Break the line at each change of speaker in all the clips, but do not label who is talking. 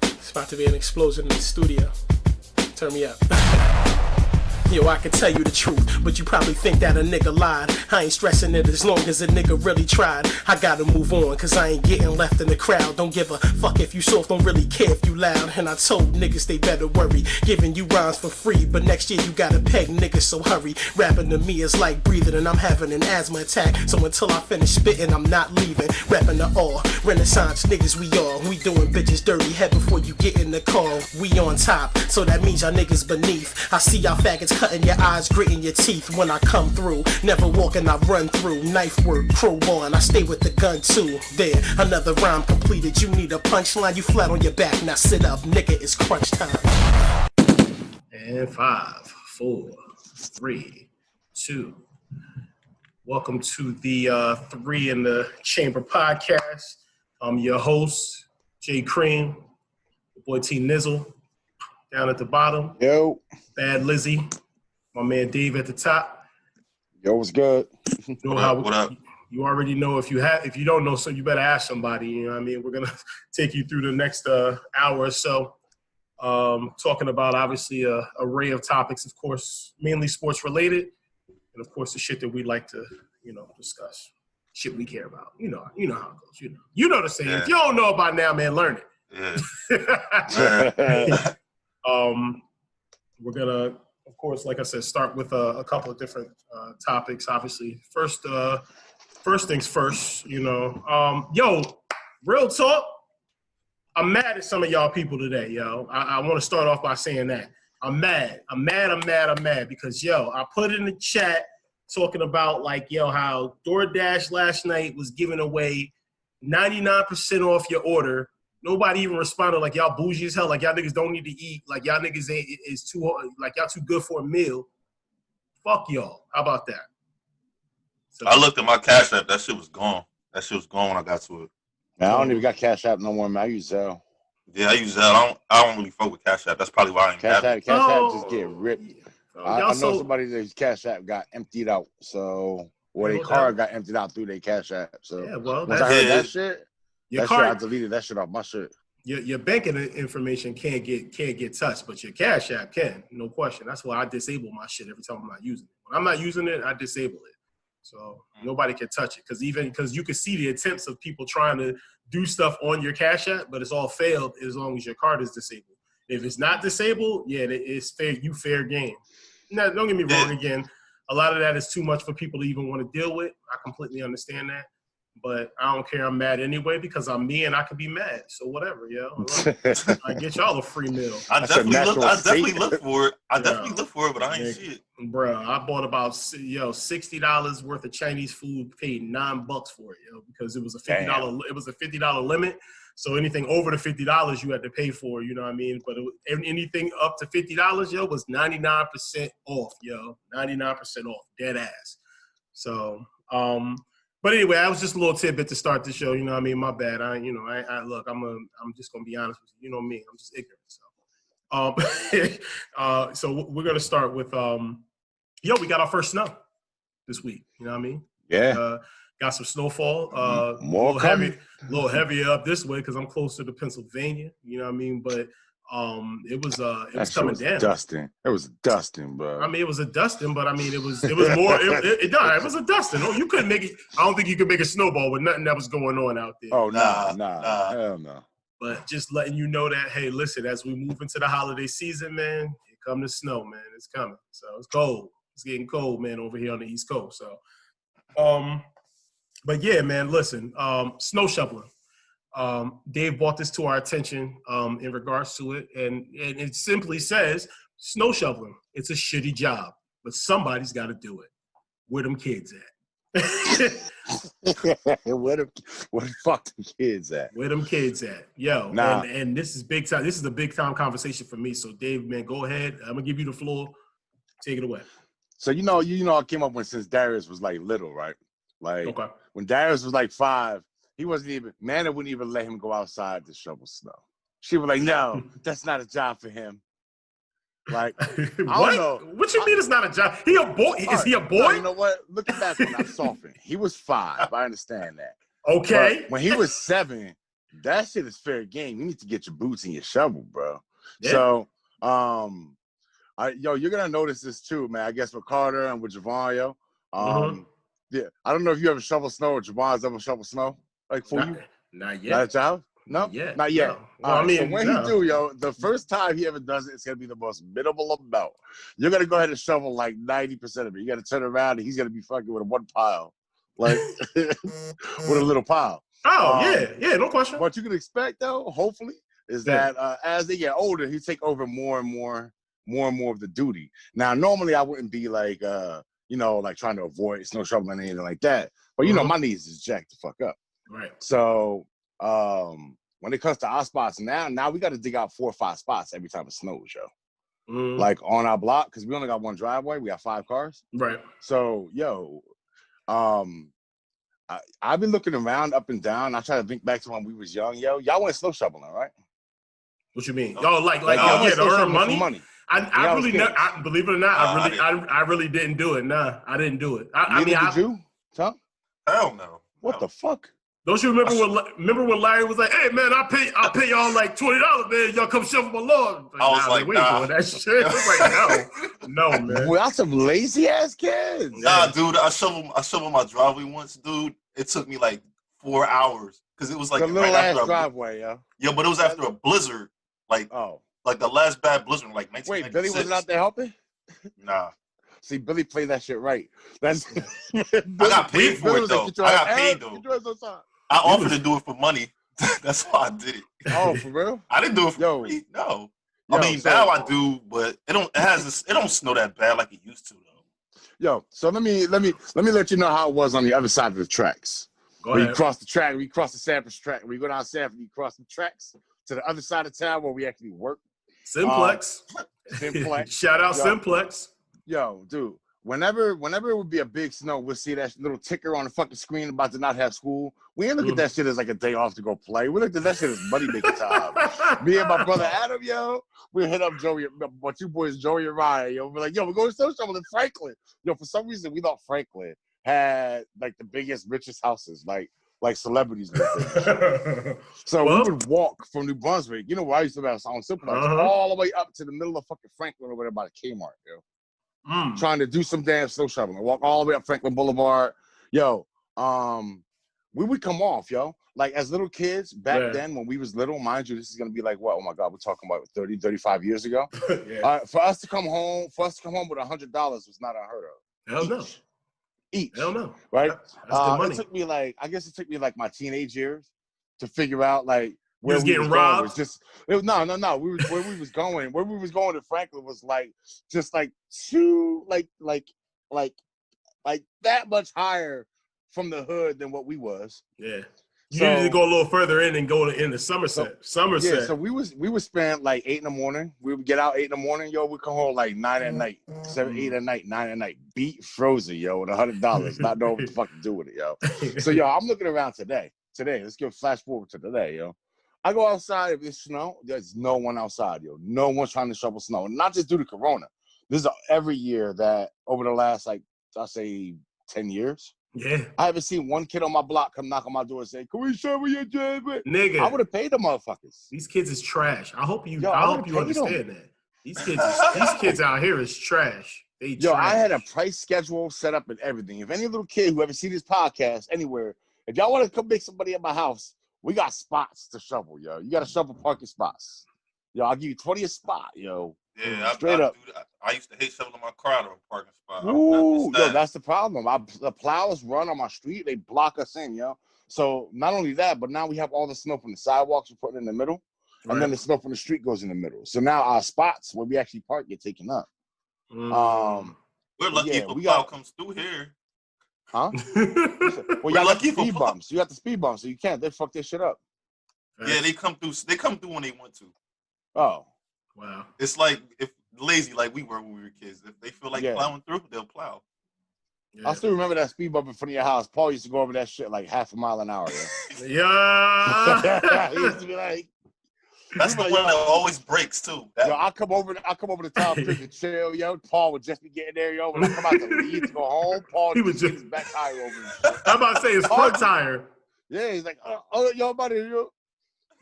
It's about to be an explosion in the studio. Turn me up. Yo, I can tell you the truth, but you probably think that a nigga lied. I ain't stressing it as long as a nigga really tried. I gotta move on, cause I ain't getting left in the crowd. Don't give a fuck if you soft, don't really care if you loud. And I told niggas they better worry, giving you rhymes for free. But next year you gotta peg niggas, so hurry. Rapping to me is like breathing and I'm having an asthma attack. So until I finish spitting, I'm not leaving. Rapping to all Renaissance niggas we all. We doing bitches dirty, head before you get in the car. We on top, so that means y'all niggas beneath. I see y'all faggots cutting your eyes, gritting your teeth when I come through. Never walking, I run through. Knife work, crowbar, and I stay with the gun too. There, another rhyme completed. You need a punchline, you flat on your back. Now sit up, nigga, it's crunch time.
And 5, 4, 3, 2. Welcome to the 3 in the Chamber podcast. I'm your host, Jay Cream, your boy T Nizzle, down at the bottom.
Yo.
Bad Lizzie. My man Dave at the top.
Yo, what's good?
What up? You already know. If you don't know, so you better ask somebody. You know what I mean? We're gonna take you through the next hour or so, talking about obviously a array of topics, of course, mainly sports related, and of course the shit that we like to discuss, shit we care about. You know how it goes. You know the saying. Yeah. If you don't know it by now, man, learn it. Yeah. We're gonna, of course, like I said, start with a couple of different topics. Obviously, first things first. Yo, real talk. I'm mad at some of y'all people today, yo. I want to start off by saying that I'm mad because I put in the chat talking about how DoorDash last night was giving away 99% off your order. Nobody even responded like y'all bougie as hell, like y'all niggas don't need to eat, like y'all niggas is too, like y'all too good for a meal. Fuck y'all. How about that? So,
I looked at my Cash App. That shit was gone. That shit was gone when I got to it.
Man, I don't even got Cash App no more, man. I use Zelle.
Yeah, I use Zelle. I don't really fuck with Cash App. That's probably why I ain't
Cash
have it.
Cash App just get ripped. I know somebody whose Cash App got emptied out, so their card got emptied out through their Cash App. So once I heard that shit. I deleted that shit off my shit.
Your banking information can't get touched, but your Cash App can, no question. That's why I disable my shit every time I'm not using it. When I'm not using it, I disable it. So nobody can touch it because you can see the attempts of people trying to do stuff on your Cash App, but it's all failed as long as your card is disabled. If it's not disabled, it's fair game. Now, don't get me wrong. Again, a lot of that is too much for people to even want to deal with. I completely understand that. But I don't care. I'm mad anyway because I'm me and I can be mad. So whatever, I get y'all a free meal.
I definitely look for it. But I ain't see it.
Bro, I bought about $60 worth of Chinese food, paid $9 for it, because it was a $50. It was a $50 limit. So anything over the $50 you had to pay for, you know what I mean? But anything up to $50, was 99% off, 99% off, dead ass. So but anyway, that was just a little tidbit to start the show. You know what I mean? My bad. I'm just gonna be honest with you. You know me. I'm just ignorant. So, so we're gonna start with we got our first snow this week. You know what I mean?
Yeah.
Got some snowfall. A little heavier up this way because I'm closer to Pennsylvania. You know what I mean? But it was coming down.
It was dusting, bro.
I mean, it was a dusting, but I mean, it was more. It was a dusting. Oh, you couldn't make it. I don't think you could make a snowball with nothing that was going on out there.
Oh, nah, hell no.
But just letting you know that, hey, listen, as we move into the holiday season, man, here come the snow, man. It's coming. So it's cold. It's getting cold, man, over here on the East Coast. So, but yeah, man, listen, snow shoveling. Dave brought this to our attention in regards to it, and it simply says snow shoveling. It's a shitty job, but somebody's got to do it. Where them kids at?
Where the fuck the kids at?
Where them kids at? Yo,
nah.
And this is big time. This is a big time conversation for me. So Dave, man, go ahead. I'm gonna give you the floor. Take it away.
So I came up since Darius was little, right? When Darius was 5. He wasn't even, Nana wouldn't even let him go outside to shovel snow. She was like, no, that's not a job for him. I don't know.
What you mean it's not a job? He a boy? Is he a boy?
No, you know what? Looking back when I softened, he was 5. I understand that.
Okay.
But when he was 7, that shit is fair game. You need to get your boots and your shovel, bro.
Yeah.
So, you're gonna notice this too, man. I guess with Carter and with Javon, yo. Yeah, I don't know if you ever shovel snow or Javon's ever shovel snow, like for you.
Not yet.
Not at your house? No, not yet.
No. Well, I mean,
so when he do, yo, the first time he ever does it, it's gonna be the most minimal amount. You're gonna go ahead and shovel like 90% of it. You gotta turn around and he's gonna be fucking with one pile, like with a little pile.
Oh yeah, no question.
What you can expect though, hopefully, is that as they get older, he take over more and more of the duty. Now, normally I wouldn't be like, like trying to avoid snow shoveling or anything like that. But my knees is jacked the fuck up.
Right.
So when it comes to our spots now we got to dig out 4 or 5 spots every time it snows, yo. Like on our block, because we only got one driveway. We got 5 cars.
Right.
So, I've been looking around up and down. I try to think back to when we was young, yo. Y'all went snow shoveling, right?
What you mean? Y'all like
to
earn money?
I
really never, believe it or not, I really didn't do it. Nah, I didn't do it.
Did you, Tom?
Hell no.
What the fuck?
Don't you remember when Larry was like, "Hey man, I'll pay y'all like $20, man. Y'all come shovel my lawn."
I was like,
we ain't doing that shit. I was like, no, man.
Well, that's some lazy ass kids.
Nah, dude, I shoveled my driveway once, dude. It took me like 4 hours because it was like
the little ass driveway, yo.
Yeah, but it was after a blizzard, like the last bad blizzard, like 1996.
Wait, Billy wasn't out there helping?
Nah.
See, Billy played that shit right. That's
I got paid for it though. I got paid though. I offered to do it for money. That's why I did it.
Oh, for real?
I didn't do it for free. No. I mean, now I do, but it don't snow that bad like it used to though.
Yo, so let me let you know how it was on the other side of the tracks. We cross the track, we cross the Sanford track. We go down Sanford, we cross the tracks to the other side of town where we actually work.
Simplex. Shout out Simplex.
Yo, dude. Whenever it would be a big snow, we'll see that little ticker on the fucking screen about to not have school. We ain't look at that shit as like a day off to go play. We look at that shit as money making time. Me and my brother Adam, yo, we hit up Joey, my 2 boys, Joey and Ryan, yo. We're like, yo, we're going to snow shovel in Franklin. Yo, for some reason, we thought Franklin had like the biggest, richest houses, like celebrities. So we would walk from New Brunswick, where I used to have on Simplex, all the way up to the middle of fucking Franklin over there by the Kmart, yo. Trying to do some damn snow shoveling. Walk all the way up Franklin Boulevard. Yo, we would come off, yo. Like as little kids back then when we was little, mind you, this is gonna be like what? Oh my God, we're talking about 30, 35 years ago. For us to come home with $100 was not unheard of.
Hell no.
Each.
Hell no.
Right?
That's good money.
It took me like my teenage years to figure out like where
was
we
getting
was
robbed.
No. Where we was going to Franklin was like just like too like that much higher from the hood than what we was.
Yeah. You needed to go a little further in and go into Somerset.
Yeah, so we would spend like 8 in the morning. We would get out 8 in the morning, yo. We come home like 9 at night, 7, 8 at night, 9 at night. Beat frozen, yo, with $100. Not knowing what the fuck to do with it, yo. So yo, I'm looking around today. Let's go flash forward to today, yo. I go outside, if it's snow, there's no one outside, yo. No one's trying to shovel snow. Not just due to Corona. This is every year that over the last, like, I'll say 10 years.
Yeah.
I haven't seen one kid on my block come knock on my door and say, "Can we shovel your driveway?"
Nigga.
I would have paid the motherfuckers.
These kids is trash. I hope you understand that. These kids out here is trash. They trash.
I had a price schedule set up and everything. If any little kid who ever see this podcast anywhere, if y'all want to come make somebody at my house, we got spots to shovel, yo. You got to shovel parking spots. Yo, I'll give you 20 a spot, yo.
Yeah,
straight up.
I used to hate shoveling my car out of a parking spot.
Ooh, yo, that's the problem. The plows run on my street. They block us in, yo. So not only that, but now we have all the snow from the sidewalks we're putting in the middle, and then the snow from the street goes in the middle. So now our spots where we actually park get taken up.
We're lucky if a plow comes through here.
Huh? Well, y'all got the speed bumps. You got the speed bumps, so you can't. They fuck this shit up.
Yeah, they come through. They come through when they want to.
Oh,
wow.
It's like if lazy like we were when we were kids. If they feel like plowing through, they'll plow.
Yeah. I still remember that speed bump in front of your house. Paul used to go over that shit like half a mile an hour.
Yeah.
He used to be like,
that's the one that always breaks too.
Yo, I come over to town, pick and chill, yo. Paul would just be getting there, yo. When I come out to leave to go home, Paul would just his back tire over.
I'm about to say his front tire.
Yeah, he's like, yo, buddy, yo.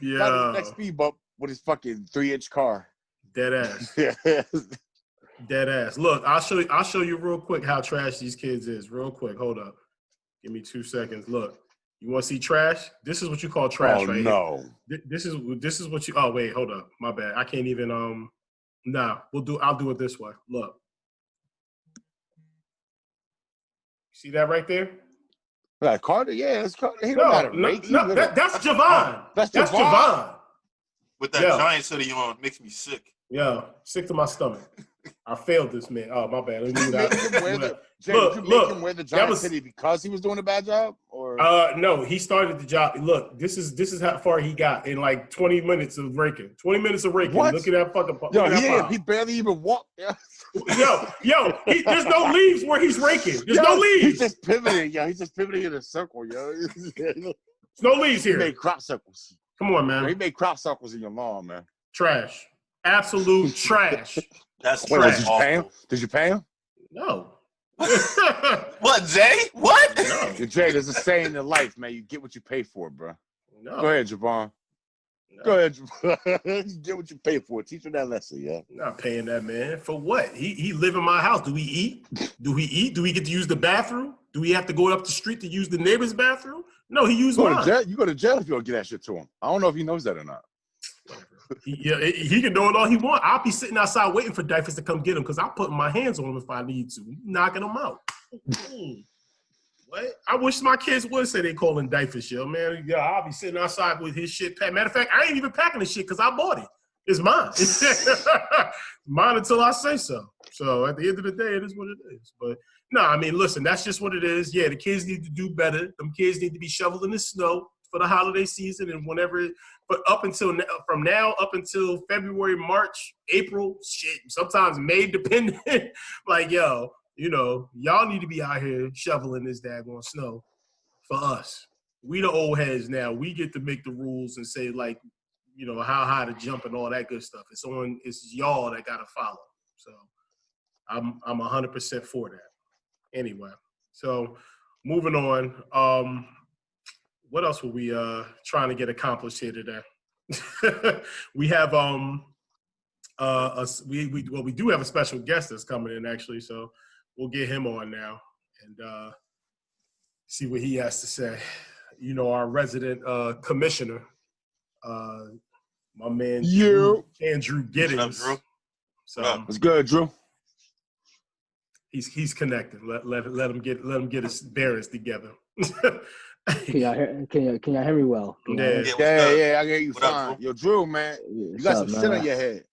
Yeah.
Got his next speed bump with his fucking 3-inch car.
Dead ass. Dead ass. Look, I'll show you real quick how trash these kids is. Real quick. Hold up. Give me 2 seconds. Look. You want to see trash? This is what you call trash, right?
No.
Here. This is what you. Oh wait, hold up. My bad. I can't even. Nah. I'll do it this way. Look. See that right there?
Like Carter, yeah, it's Carter. He
No,
that's
Javon. That's Javon.
With that Giants hoodie on, it makes me sick.
Yeah, sick to my stomach. I failed this man. Oh, my bad. Let me
make him wear the Giants hoodie because he was doing a bad job, or
no, he started the job. Look, this is how far he got in like 20 minutes of raking. 20 minutes of raking.
What?
Look at that fucking.
He barely even walked.
There's no leaves where he's raking. There's no leaves.
He's just pivoting. He's just pivoting in a circle.
There's no leaves here.
He made crop circles.
Come on, man.
He made crop circles in your lawn, man.
Trash. Absolute trash.
That's trash.
Did you pay him? Did you pay him?
No.
What, Jay? What?
No.
Jay, there's a saying in life, man. You get what you pay for, bro.
No.
Go ahead, Javon. No. Go ahead, Javon. You get what you pay for. Teach him that lesson, yeah.
Not paying that man. For what? He live in my house. Do we eat? Do we eat? Do we get to use the bathroom? Do we have to go up the street to use the neighbor's bathroom? No, he used mine.
You go to jail if you don't get that shit to him. I don't know if he knows that or not.
He can do it all he wants. I'll be sitting outside waiting for diapers to come get him because I'll put my hands on him if I need to, knocking him out. What? I wish my kids would say they calling diapers, yo, man. Yeah, I'll be sitting outside with his shit packed. Matter of fact, I ain't even packing the shit because I bought it. It's mine. Mine until I say so. So at the end of the day, it is what it is. But no, I mean, listen, that's just what it is. Yeah, the kids need to do better. Them kids need to be shoveling the snow for the holiday season and whenever. But from now up until February, March, April, shit, sometimes May, depending. Like, yo, y'all need to be out here shoveling this daggone snow for us. We the old heads now. We get to make the rules and say, like, how high to jump and all that good stuff. It's y'all that got to follow. So I'm 100% for that. Anyway, so moving on. What else were we trying to get accomplished here today? We have we do have a special guest that's coming in actually, so we'll get him on now and see what he has to say. Our resident commissioner, my man Andrew Giddings.
Drew?
So
what's good, Drew?
He's connected. Let him get his bearings together.
Can y'all hear me well?
Yeah,
I hear you fine. Yo, Drew, man, you got some shit on your head.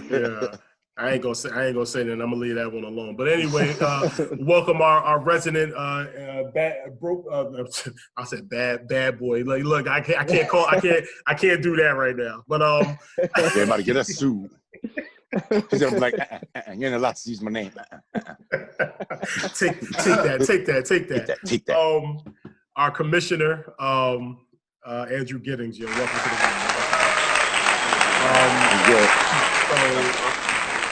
Yeah, I ain't gonna say that. I'm gonna leave that one alone. But anyway, welcome our resident bad boy. Like, look, I can't do that right now. But
they're about to get us sued. He's gonna be like, you're not allowed to use my name.
Take that.
Take that.
Our commissioner, Andrew Giddings. Welcome to the game.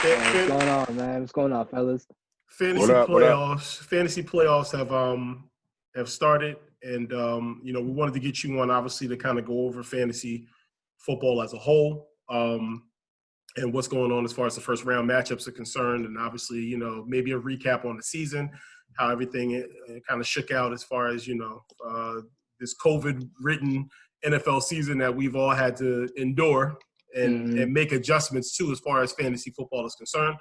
What's going on, man? What's going on, fellas?
Fantasy playoffs have started, and we wanted to get you on, obviously, to kind of go over fantasy football as a whole. And what's going on as far as the first round matchups are concerned, and obviously, maybe a recap on the season, how everything kind of shook out as far as, this COVID-ridden NFL season that we've all had to endure and make adjustments to as far as fantasy football is concerned.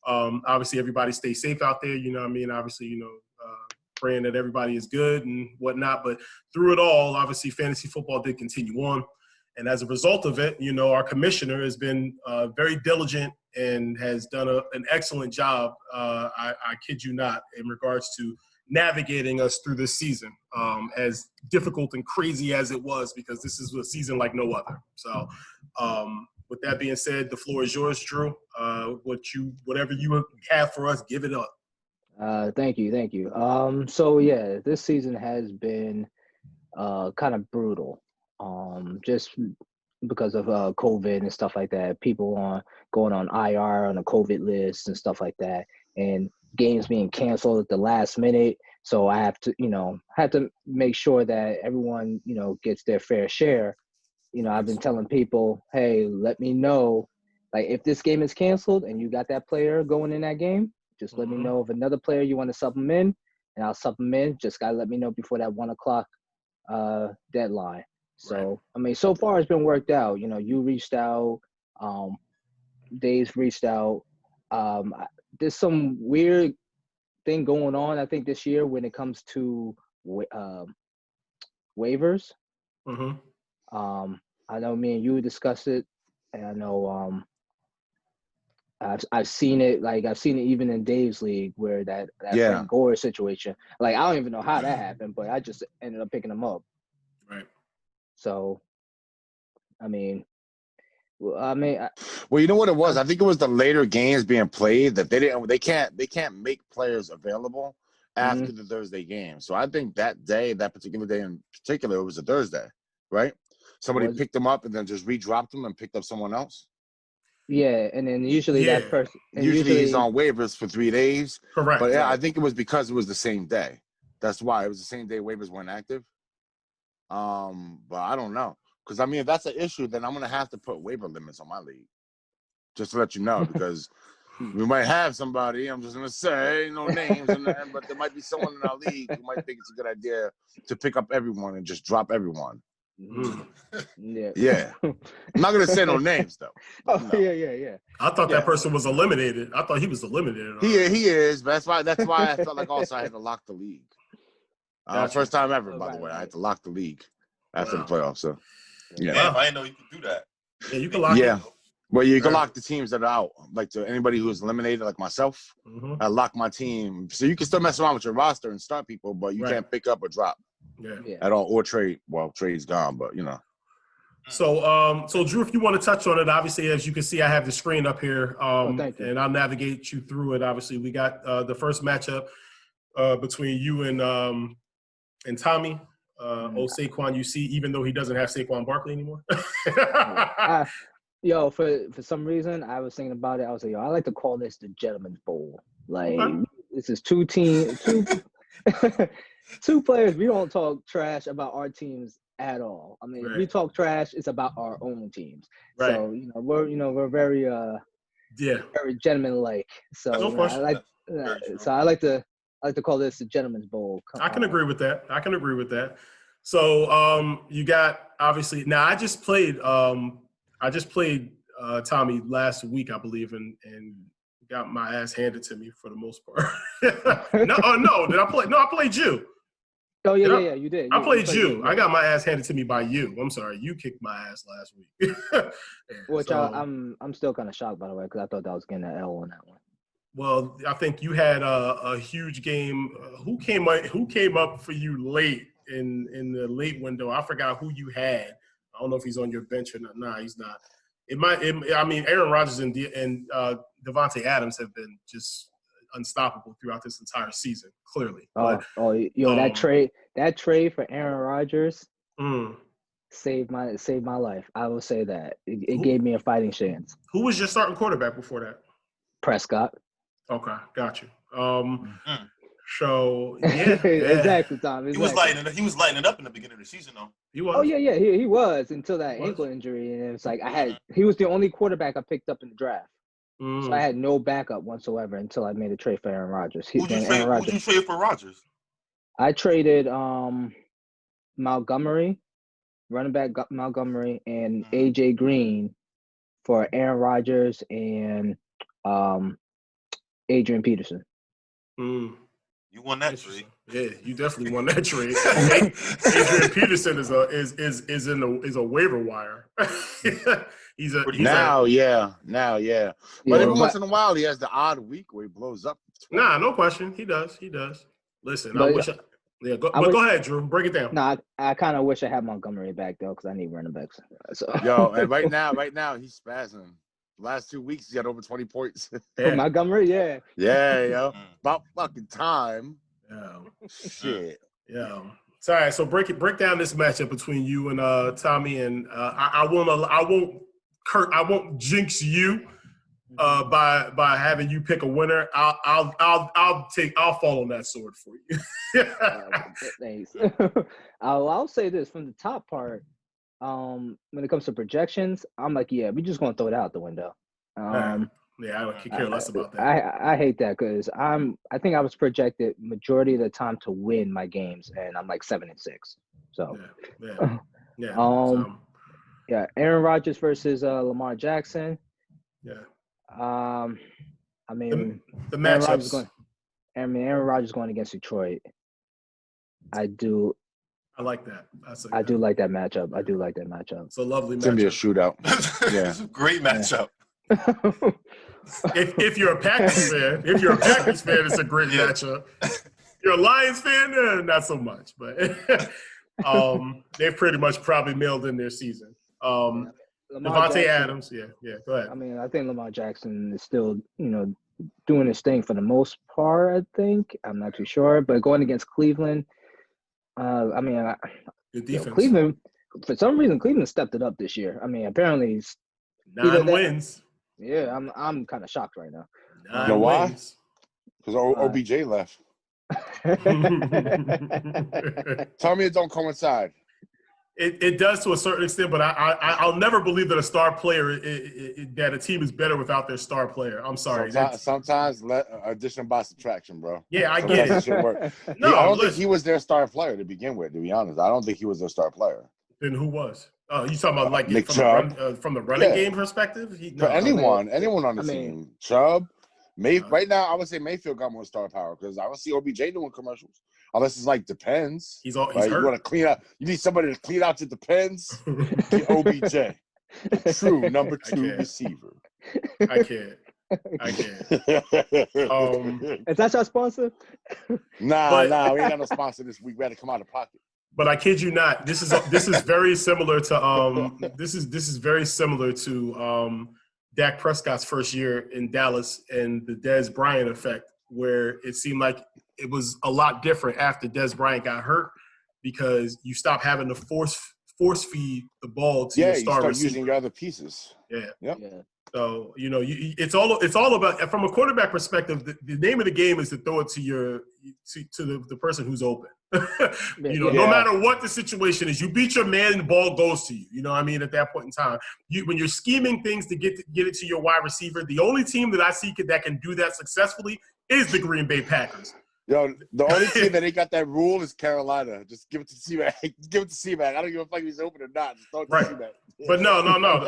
Obviously, everybody stay safe out there, obviously, praying that everybody is good and whatnot. But through it all, obviously, fantasy football did continue on. And as a result of it, our commissioner has been very diligent and has done an excellent job, I kid you not, in regards to navigating us through this season, as difficult and crazy as it was, because this is a season like no other. So with that being said, the floor is yours, Drew. Whatever you have for us, give it up.
Thank you. So, yeah, this season has been kind of brutal. Just because of COVID and stuff like that, people going on IR on a COVID list and stuff like that, and games being canceled at the last minute So I have to, make sure that everyone, gets their fair share. I've been telling people, hey, let me know, like if this game is canceled and you got that player going in that game, just let me know if another player you want to sub them in, and I'll sub them in. Just gotta let me know before that 1 o'clock deadline. So I mean, so far it's been worked out. You reached out, Dave's reached out. There's some weird thing going on, I think, this year when it comes to waivers. I know me and you discussed it, and I know I've seen it. Like I've seen it even in Dave's league where that Frank Gore situation. Like I don't even know how that happened, but I just ended up picking him up.
Right.
So, I mean,
well, you know what it was? I think it was the later games being played that they can't make players available after the Thursday game. So I think that particular day in particular, it was a Thursday, right? Somebody picked them up and then just redropped them and picked up someone else.
Yeah, and then usually that person.
Usually he's on waivers for 3 days.
Correct.
But yeah, I think it was because it was the same day. That's why it was the same day waivers weren't active. But I don't know. Because, I mean, if that's an issue, then I'm going to have to put waiver limits on my league. Just to let you know, because we might have somebody, I'm just going to say, no names, but there might be someone in our league who might think it's a good idea to pick up everyone and just drop everyone. Yeah. I'm not going to say no names, though.
No. Yeah.
I thought that person was eliminated. I thought he was eliminated.
He is, but that's why I felt like also I had to lock the league. First time ever, by the way. I had to lock the league after the playoffs. So,
yeah. Damn, I didn't know you could do that.
Yeah, you can lock it.
Well, you can lock the teams that are out. Like to anybody who is eliminated, like myself, I lock my team. So you can still mess around with your roster and start people, but you can't pick up or drop at all or trade. Well, trade's gone, but
So, Drew, if you want to touch on it, obviously, as you can see, I have the screen up here, and I'll navigate you through it. Obviously, we got the first matchup between you and Tommy. Saquon, you see, even though he doesn't have Saquon Barkley anymore.
For some reason, I was thinking about it. I was like, I like to call this the Gentleman's Bowl. Like, this is two players. We don't talk trash about our teams at all. I mean, if we talk trash, it's about our own teams. Right. So, we're very very gentleman-like. So I like to call this the Gentleman's Bowl.
I can agree with that. So you got obviously now I just played Tommy last week, I believe, and got my ass handed to me for the most part. I played you.
Oh yeah, you did.
I played you. I got my ass handed to me by you. I'm sorry, you kicked my ass last week.
Which I'm still kind of shocked, by the way, because I thought that was getting an L on that one.
Well, I think you had a huge game. Who came up for you late in the late window? I forgot who you had. I don't know if he's on your bench or not. Nah, he's not. Aaron Rodgers and Devontae Adams have been just unstoppable throughout this entire season, clearly.
That trade for Aaron Rodgers saved my life. I will say that. It gave me a fighting chance.
Who was your starting quarterback before that?
Prescott.
Okay, got you. So yeah,
exactly, Tom. Exactly.
He was lighting it up in the beginning of the season, though.
He was.
Oh yeah, he was until that ankle injury, and it's like he was the only quarterback I picked up in the draft. So I had no backup whatsoever until I made a trade for Aaron Rodgers.
Who'd you trade for Rodgers?
I traded Montgomery, running back Montgomery, and AJ Green for Aaron Rodgers and Adrian Peterson.
You won that trade.
Yeah, you definitely won that trade. Adrian Peterson is a waiver wire.
Now. But every once in a while, he has the odd week where he blows up.
Nah, no question. He does. Listen, go ahead, Drew. Break it down.
No, I kind of wish I had Montgomery back though, because I need running backs. So.
And right now he's spazzing. Last 2 weeks, he had over 20 points.
Montgomery, yeah.
Yeah, yo. About fucking time.
Yeah.
Shit.
Yeah. So, all right, so break down this matchup between you and Tommy, and I won't jinx you by having you pick a winner, I'll fall on that sword for you.
Thanks. I'll say this from the top part. When it comes to projections, I'm like, yeah, we're just gonna throw it out the window.
I don't care less about that.
I hate that because I think I was projected majority of the time to win my games, and I'm like 7-6. So Aaron Rodgers versus Lamar Jackson.
Yeah.
I mean
the matchups.
Aaron Rodgers going against Detroit. I like that. I do like that matchup. I do like that matchup.
It's a lovely matchup.
It's gonna be a shootout.
Yeah, it's a great matchup.
if you're a Packers fan, it's a great matchup. If you're a Lions fan, not so much. But they've pretty much probably mailed in their season. Devontae Adams, go ahead.
I mean, I think Lamar Jackson is still, doing his thing for the most part. I think I'm not too sure, but going against Cleveland,
good defense.
Cleveland, for some reason, Cleveland stepped it up this year. I mean, apparently,
9 wins.
Yeah, I'm kind of shocked right now.
9 wins.
Because OBJ left. Tell me it don't coincide.
It does to a certain extent, but I'll never believe that a star player that a team is better without their star player. I'm sorry.
Sometimes addition by subtraction, bro.
Yeah, I get it.
No, I don't think he was their star player to begin with. To be honest, I don't think he was their star player.
Then who was? Oh, you talking about
Nick Chubb
from the running game perspective?
Anyone on the team, Chubb. Right now, I would say Mayfield got more star power because I don't see OBJ doing commercials. Unless it's like depends.
He's
hurt. You want to clean out. You need somebody to clean out your depends. Get OBJ, true number 2 receiver.
I can't.
Is that your sponsor?
Nah, we ain't got no sponsor this week. We had to come out of pocket.
But I kid you not, this is very similar to this is very similar to Dak Prescott's first year in Dallas and the Dez Bryant effect, where it seemed like it was a lot different after Dez Bryant got hurt because you stop having to force feed the ball to your star receiver.
You start using your other pieces.
Yeah.
Yep.
Yeah. So it's all about, from a quarterback perspective. The name of the game is to throw it to the person who's open. No matter what the situation is, you beat your man and the ball goes to you. You know what I mean? At that point in time, when you're scheming things to get it to your wide receiver, the only team that I see that can do that successfully is the Green Bay Packers.
Yo, the only team that ain't got that rule is Carolina. Just give it to C-Mac. Give it to C-Mac. I don't give a fuck if he's open or not. Just throw it to C-Mac.
But no.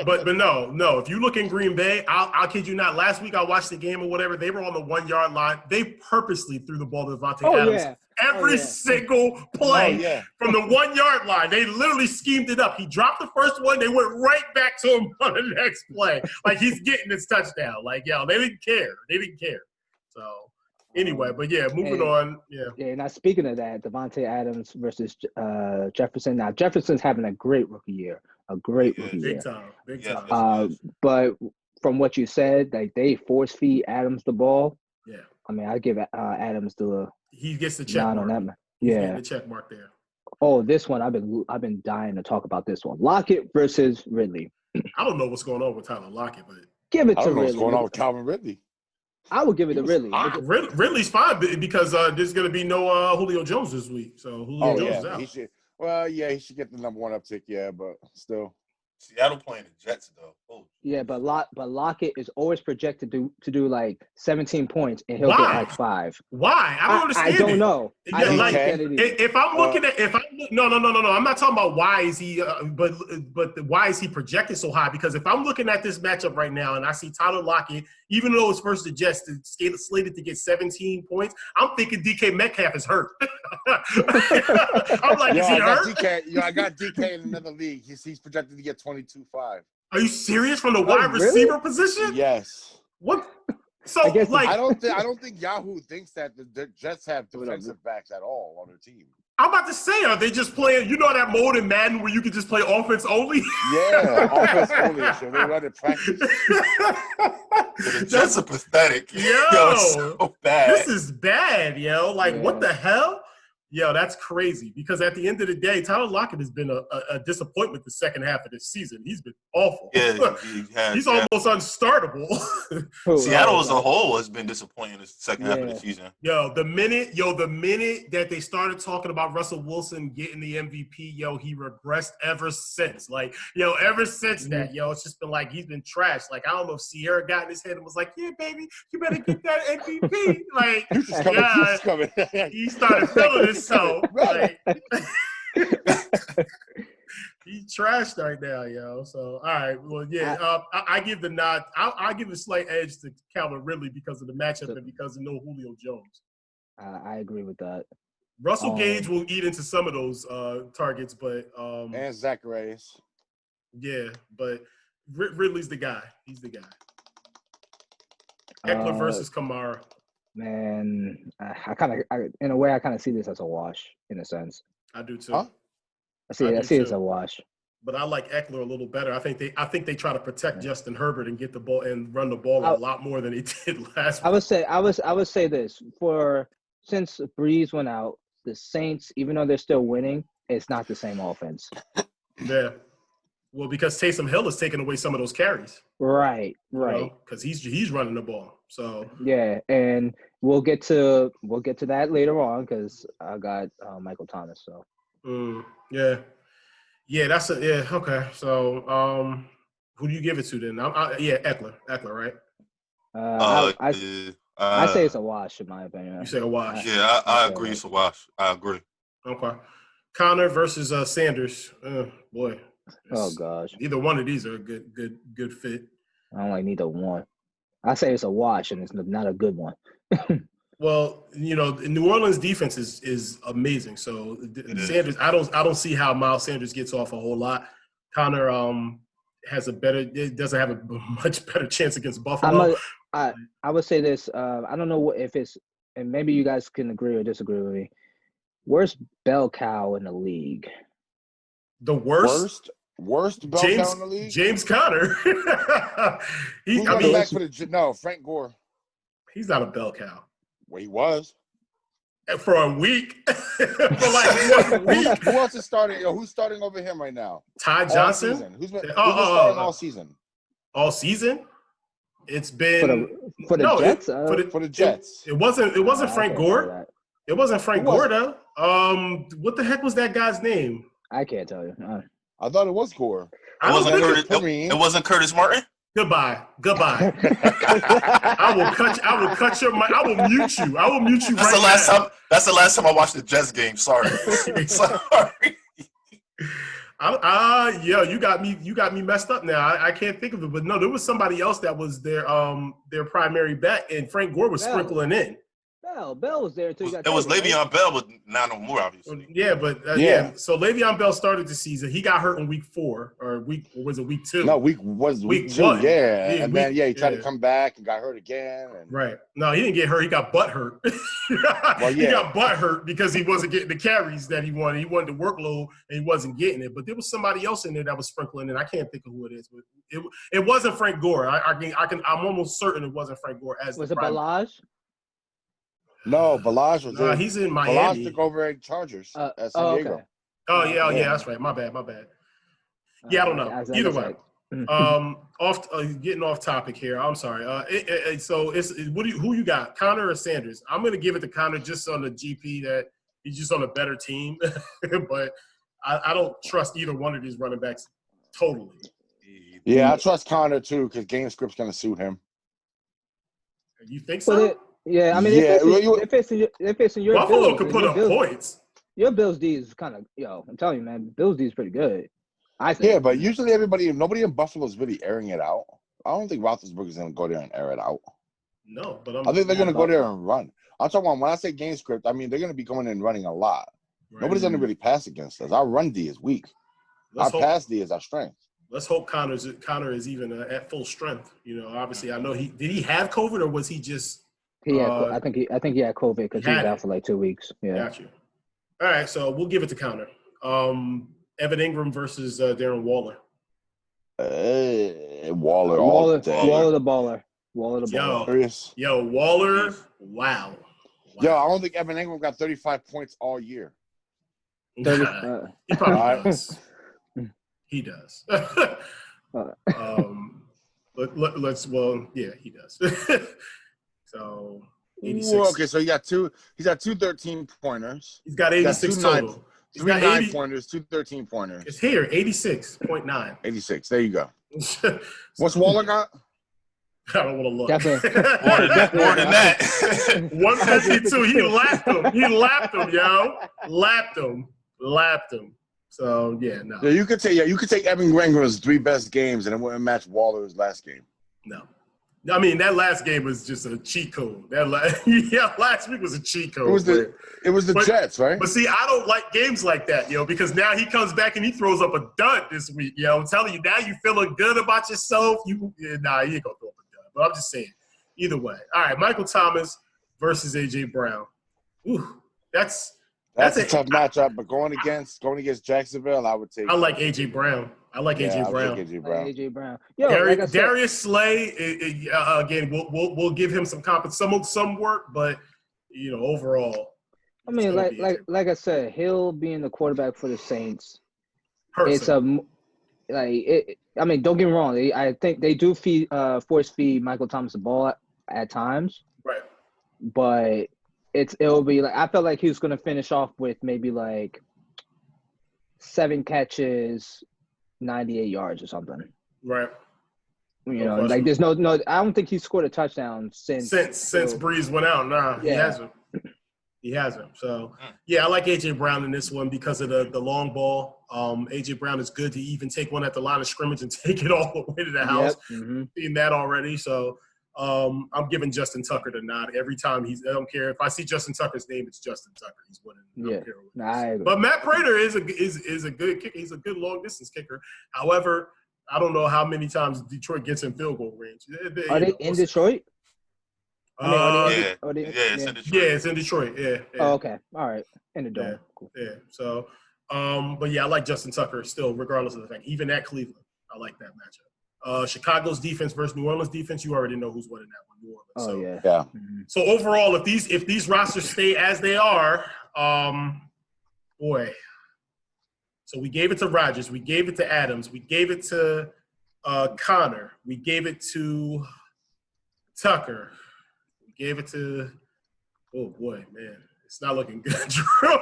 But no. If you look in Green Bay, I'll kid you not. Last week I watched the game or whatever. They were on the 1 yard line. They purposely threw the ball to Devontae Adams every single play from the 1 yard line. They literally schemed it up. He dropped the first one. They went right back to him on the next play. Like he's getting his touchdown. Like, they didn't care. So. Anyway, but moving on.
Yeah, now speaking of that, Devontae Adams versus Jefferson. Now, Jefferson's having a great rookie year. Big time. But from what you said, like they force feed Adams the ball. Yeah. I mean, I give Adams
he gets the check mark
on that.
Yeah. The check mark there.
Oh, this one, I've been dying to talk about this one. Lockett versus Ridley.
I don't know what's going on with Tyler Lockett, but
give it to Ridley.
I don't know what's going on with Calvin Ridley.
I would give it to Ridley.
Ridley's fine because there's going to be no Julio Jones this week. So Julio Jones is out.
He should get the number 1 uptick, but still.
Seattle playing the Jets, though. Oh.
Yeah, but Lockett is always projected to do like 17 points, and he'll get like 5.
Why? I don't understand.
I don't know.
If I'm looking at no, I'm not talking about why is he, but why is he projected so high? Because if I'm looking at this matchup right now and I see Tyler Lockett, even though it's versus the Jets, slated to get 17 points, I'm thinking DK Metcalf is hurt. I'm like, is he hurt?
I got DK in another league. He's projected to get 22.5.
Are you serious from the wide receiver position?
Yes.
What? So
I don't think Yahoo thinks that the Jets have defensive backs at all on their team.
I'm about to say, are they just playing? You know that mode in Madden where you can just play offense only?
Yeah, offense only. So they run it practice.
The Jets are pathetic.
Yo,
so bad.
This is bad, yo. Like, what the hell? Yo, that's crazy because at the end of the day, Tyler Lockett has been a disappointment the second half of this season. He's been awful.
Yeah,
he's almost unstartable.
Seattle as a whole has been disappointing the second half of the season.
The minute that they started talking about Russell Wilson getting the MVP, he regressed ever since. Like, ever since that, it's just been like he's been trashed. Like, I don't know if Sierra got in his head and was like, yeah, baby, you better get that MVP. Like, he started feeling himself. Like, he's trashed right now, So, all right. Well, yeah, I give the nod. I'll give a slight edge to Calvin Ridley because of the matchup and because of no Julio Jones.
I agree with that.
Russell Gage will eat into some of those targets, but
and Zacharias.
Yeah, but Ridley's the guy. He's the guy. Eckler versus Kamara.
Man, in a way, I kind of see this as a wash in a sense.
I do too.
Huh?
I see it as a wash.
But I like Eckler a little better. I think they try to protect Justin Herbert and get the ball and run the ball a lot more than he did last week.
I would say this since Breeze went out, the Saints, even though they're still winning, it's not the same offense.
Yeah. Well, because Taysom Hill is taking away some of those carries.
Right.
Because he's running the ball. So
yeah, and we'll get to that later on because I got Michael Thomas. So
yeah, okay. So who do you give it to then? Eckler, right?
I say it's a wash in my opinion.
You say a wash?
Yeah, I agree. It's a wash. I agree.
Okay. Connor versus Sanders. Boy.
Oh gosh.
Either one of these are a good fit.
I don't like neither one. I say it's a wash and it's not a good one.
Well, New Orleans defense is amazing. So Sanders, I don't see how Miles Sanders gets off a whole lot. Connor doesn't have a much better chance against Buffalo.
I would say this. I don't know if it's, and maybe you guys can agree or disagree with me. Worst bell cow in the league.
The worst
bell cow in the league?
James Conner.
Frank Gore.
He's not a bell cow.
Well, he was.
For a week. For like 1 week.
Who else is starting? Who's starting over him right now?
Ty Johnson?
Who's been starting all season?
All season? It's been
for the Jets.
For the Jets.
It wasn't Frank Gore. It wasn't Frank Gore though. What the heck was that guy's name?
I can't tell you.
I thought it was Gore.
It wasn't Curtis Martin.
Goodbye. I will cut your mic. I will mute you.
That's the last time I watched the Jets game. Sorry.
You got me messed up now. I can't think of it, but no, there was somebody else that was their primary bet, and Frank Gore was sprinkling in.
Bell was there until he got.
It was Le'Veon Bell, but now no more, obviously.
Yeah, but So Le'Veon Bell started the season. He got hurt in week 4 or was it week 2?
No, week 2.
1.
Yeah, and then he tried to come back and got hurt again.
Right. No, he didn't get hurt. He got butt hurt. He got butt hurt because he wasn't getting the carries that he wanted. He wanted the workload and he wasn't getting it. But there was somebody else in there that was sprinkling in. I can't think of who it is, but it wasn't Frank Gore. I'm almost certain it wasn't Frank Gore.
Was it Balaj?
No, Balaj was there.
He's in Miami.
Balaj took over at Chargers at San Diego.
Okay. Oh, yeah, that's right. My bad. Yeah, I don't know. Either way. Getting off topic here. I'm sorry. Who you got, Connor or Sanders? I'm going to give it to Connor just on the GP that he's just on a better team. But I don't trust either one of these running backs totally.
Yeah, I trust Connor too because game script's going to suit him.
You think so?
Yeah, I mean, if it's in your
Buffalo
Bills,
could put up points.
Your Bills D is kind of, I'm telling you, man, Bills D is pretty good. I think.
Yeah, but usually nobody in Buffalo is really airing it out. I don't think Roethlisberger's going to go there and air it out.
No, but
I think they're going to go there and run. I'm talking about when I say game script, I mean they're going to be going in running a lot. Right. Nobody's going to really pass against us. Our run D is weak. Our pass D is our strength.
Let's hope Connor is even at full strength. Obviously, I know did he have COVID or was he just?
I think he had COVID because he was out for like 2 weeks. Yeah.
Got you. All right, so we'll give it to Connor. Evan Ingram versus Darren Waller.
Waller all day.
Waller the baller.
Yo, Waller, wow.
Yo, I don't think Evan Ingram got 35 points all year.
He probably does. He does. He does. So 86.
Okay, so he got two. He's got 2 13-pointers.
He's got 86 total.
Three 9-pointers, 2 13-pointers.
It's here, 86.9.
86. There you go. What's Waller got?
I don't want to look.
Definitely.
More than that.
152. He lapped him, yo. Lapped him. So no.
Yeah, you could take Evan Ingram's 3 best games and it wouldn't match Waller's last game.
No. I mean, that last game was just a cheat code. Last week was a cheat code.
It was the Jets, right?
But see, I don't like games like that, because now he comes back and he throws up a dud this week, I'm telling you, now you feeling good about yourself. He ain't gonna throw up a dud. But I'm just saying, either way. All right, Michael Thomas versus A.J. Brown. Ooh, that's
a tough matchup, but going against Jacksonville, I would take.
I like A.J. Brown. A.J. Brown.
A.J. Brown. Yo,
Darius Slay, again, we'll give him some work, but overall.
I mean, like I said, Hill being the quarterback for the Saints,
hurts him.
I mean, don't get me wrong. I think they do force feed Michael Thomas the ball at times.
Right.
But it'll be like, I felt like he was going to finish off with maybe like 7 catches, 98 yards or something.
Right.
There's no. I don't think he scored a touchdown since
Breeze went out. Nah, yeah. He hasn't. So I like AJ Brown in this one because of the long ball. AJ Brown is good to even take one at the line of scrimmage and take it all the way to the house.
Yep. Mm-hmm.
Seen that already. So I'm giving Justin Tucker the nod every time. I don't care if I see Justin Tucker's name, it's Justin Tucker. He's winning. But Matt Prater is a good kicker. He's a good long distance kicker. However, I don't know how many times Detroit gets in field goal range.
Are they in Detroit?
It's in Detroit.
Yeah, it's in Detroit. Yeah.
Oh, okay. All right. In the dome.
Yeah.
Cool.
Yeah. So, but I like Justin Tucker still, regardless of the fact. Even at Cleveland, I like that matchup. Chicago's defense versus New Orleans defense, you already know who's winning that one. New Orleans.
Yeah.
Mm-hmm.
So overall, if these rosters stay as they are, boy. So we gave it to Rodgers, we gave it to Adams, we gave it to Connor, we gave it to Tucker. Gave it to, oh boy, man, it's not looking good, Drew.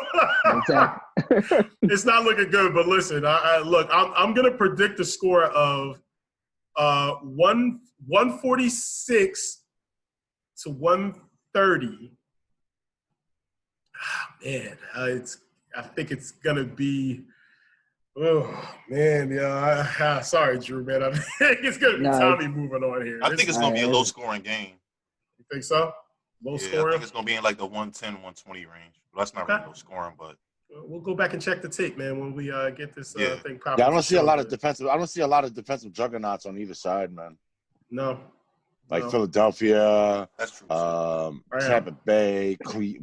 It's not looking good. But listen, I'm gonna predict a score of 146 to 130. Man, I think it's gonna be. Oh man, sorry, Drew, man. I think it's gonna be Tommy moving on here.
I think it's gonna be a low-scoring game.
Think so? Low scoring?
I think it's going to be in like the 110, 120 range. Well, that's not really low scoring, but
we'll go back and check the tape, man, when we get this thing popping.
Yeah, I don't see a lot of defensive juggernauts on either side, man.
No.
Philadelphia,
that's true.
Tampa Bay,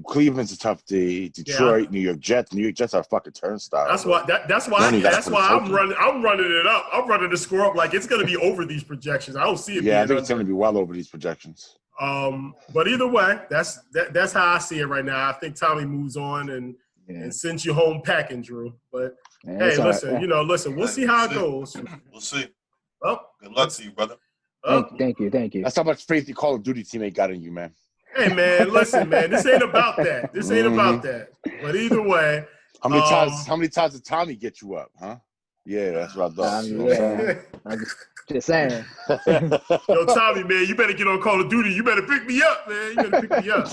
Cleveland's a tough D. Detroit, New York Jets. New York Jets are fucking turnstile.
That's why I'm running it up. I'm running the score up like it's going to be over these projections. I don't see it.
Yeah, I think it's going to be well over these projections.
But either way, that's how I see it right now. I think Tommy moves on and sends you home packing, Drew. But hey, listen, we'll see how it goes.
We'll see.
Well,
good luck to you, brother.
Thank you.
That's how much faith your Call of Duty teammate got in you, man.
Hey, man, listen, man. This ain't about that. About that. But either way.
How many times did Tommy get you up, huh? Yeah, that's what I thought.
I'm just saying.
Yo, Tommy, man, you better get on Call of Duty. You better pick me up, man. You better pick me up.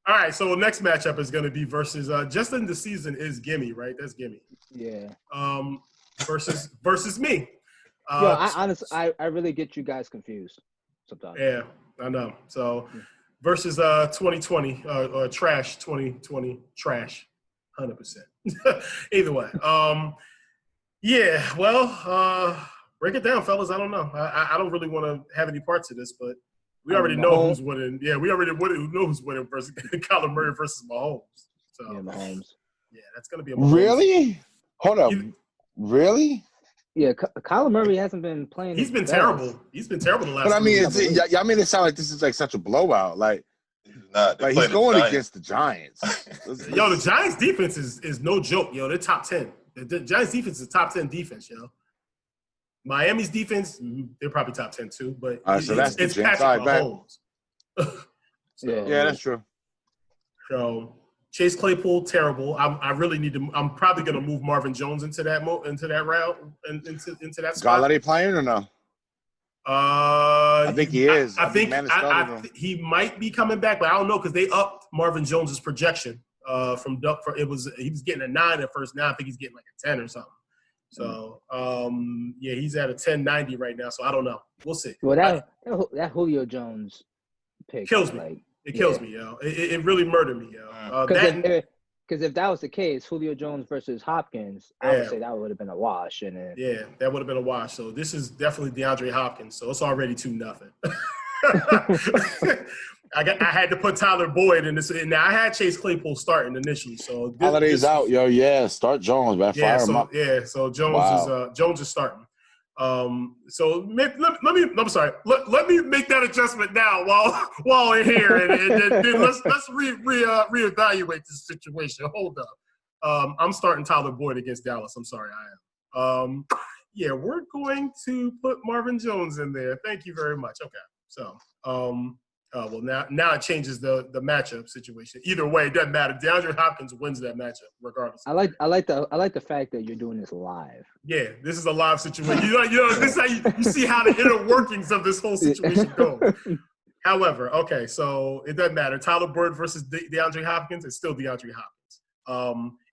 All right, so next matchup is going to be versus just in the season is Gimme, right? That's Gimme.
Yeah.
Versus me.
I really get you guys confused sometimes.
Yeah, I know. So versus 2020 or trash 2020 trash 100%. Either way. Break it down, fellas. I don't know. I don't really want to have any parts of this, but we already know who's winning. Yeah, we already know who's winning versus Kyler Murray versus Mahomes. So
Mahomes.
Yeah, that's gonna be a Mahomes.
Really? Hold up. Really?
Yeah, Kyler Murray hasn't been playing.
He's been terrible. He's been terrible the last.
But I mean, it sounds like this is like such a blowout. Like
Not.
Like, he's going against the Giants.
Yo, the Giants defense is no joke, yo. They're top 10. The Giants defense is top 10 defense, yo. Miami's defense, they're probably top 10 too, but
so it's
Patrick Mahomes.
Yeah, that's true.
So Chase Claypool, terrible. I really need to. I'm probably going to move Marvin Jones into that route into that spot.
Galladay playing or no? I think he is.
I think he might be coming back, but I don't know because they upped Marvin Jones's projection from Duck. He was getting a 9 at first. Now I think he's getting like a 10 or something. So yeah, he's at a 10.90 right now. So I don't know. We'll see.
Well, that Julio Jones pick
kills me.
Like,
it kills me, yo. It really murdered me, yo.
Because if that was the case, Julio Jones versus Hopkins, I would say that would have been a wash.
Yeah, that would have been a wash. So this is definitely DeAndre Hopkins. So it's already 2-0. I had to put Tyler Boyd in this. And now I had Chase Claypool starting initially. So
Holiday's out, yo. Yeah, start Jones, man. Fire him up.
Yeah, so Jones is starting. So I'm sorry. Let me make that adjustment now while we're here, and then let's reevaluate this situation. Hold up. I'm starting Tyler Boyd against Dallas. I'm sorry, I am. Yeah, we're going to put Marvin Jones in there. Thank you very much. Okay, so well now it changes the matchup situation. Either way, it doesn't matter. DeAndre Hopkins wins that matchup regardless.
I like the fact that you're doing this live.
Yeah, this is a live situation. You know this is how you see how the inner workings of this whole situation go. However, okay, so it doesn't matter. Tyler Boyd versus DeAndre Hopkins, it's still DeAndre Hopkins.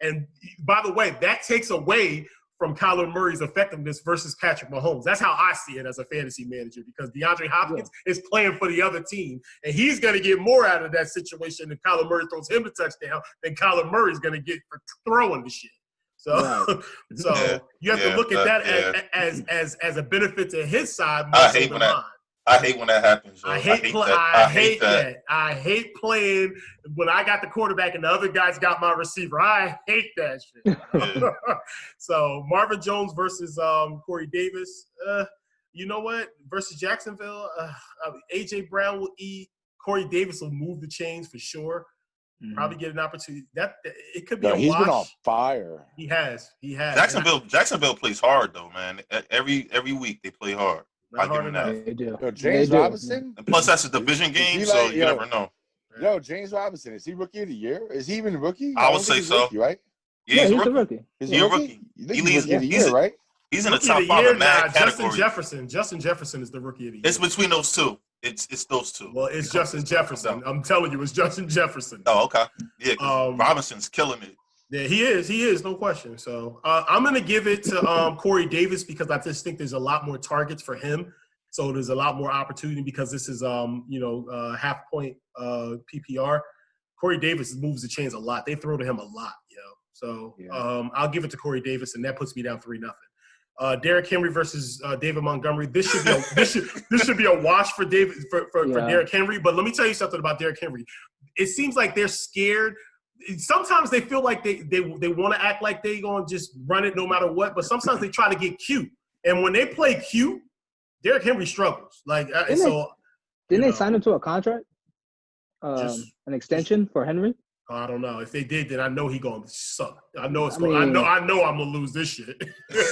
And by the way, that takes away from Kyler Murray's effectiveness versus Patrick Mahomes. That's how I see it as a fantasy manager, because DeAndre Hopkins is playing for the other team, and he's going to get more out of that situation if Kyler Murray throws him a touchdown than Kyler Murray's going to get for throwing the shit. So, you have to look at that as a benefit to his side more so than mine.
I hate when that happens.
I hate that. I hate playing when I got the quarterback and the other guys got my receiver. I hate that shit. Yeah. So Marvin Jones versus Corey Davis. You know what? Versus Jacksonville, A.J. Brown will eat. Corey Davis will move the chains for sure. Probably get an opportunity. It could be a wash.
He's been on fire.
He has.
Jacksonville plays hard though, man. Every week they play hard. I give him that.
They do.
Yo, James Robinson.
And plus, that's a division game, so you never know.
Yo, James Robinson, is he rookie of the year? Is he even rookie?
I would say so.
Rookie, right?
Yeah, he's a
rookie.
He's
a rookie.
He leads rookie of the year, right?
He's in the top 5 of mad categories.
Justin Jefferson is the rookie of the year.
It's between those two. It's those two.
Well, it's Justin Jefferson. I'm telling you, it's Justin Jefferson.
Oh, okay. Yeah, Robinson's killing it.
Yeah, he is, no question. So I'm going to give it to Corey Davis because I just think there's a lot more targets for him. So there's a lot more opportunity because this is, half point PPR. Corey Davis moves the chains a lot. They throw to him a lot, yo. So I'll give it to Corey Davis, and that puts me down 3-0. Derrick Henry versus David Montgomery. This should be a wash for Derrick Henry. But let me tell you something about Derrick Henry. It seems like they're scared. Sometimes they feel like they want to act like they're going to just run it no matter what. But sometimes they try to get cute. And when they play cute, Derrick Henry struggles. Didn't
they sign him to a contract? An extension for Henry?
I don't know. If they did, then I know he gonna suck. I know I'm gonna lose this shit. They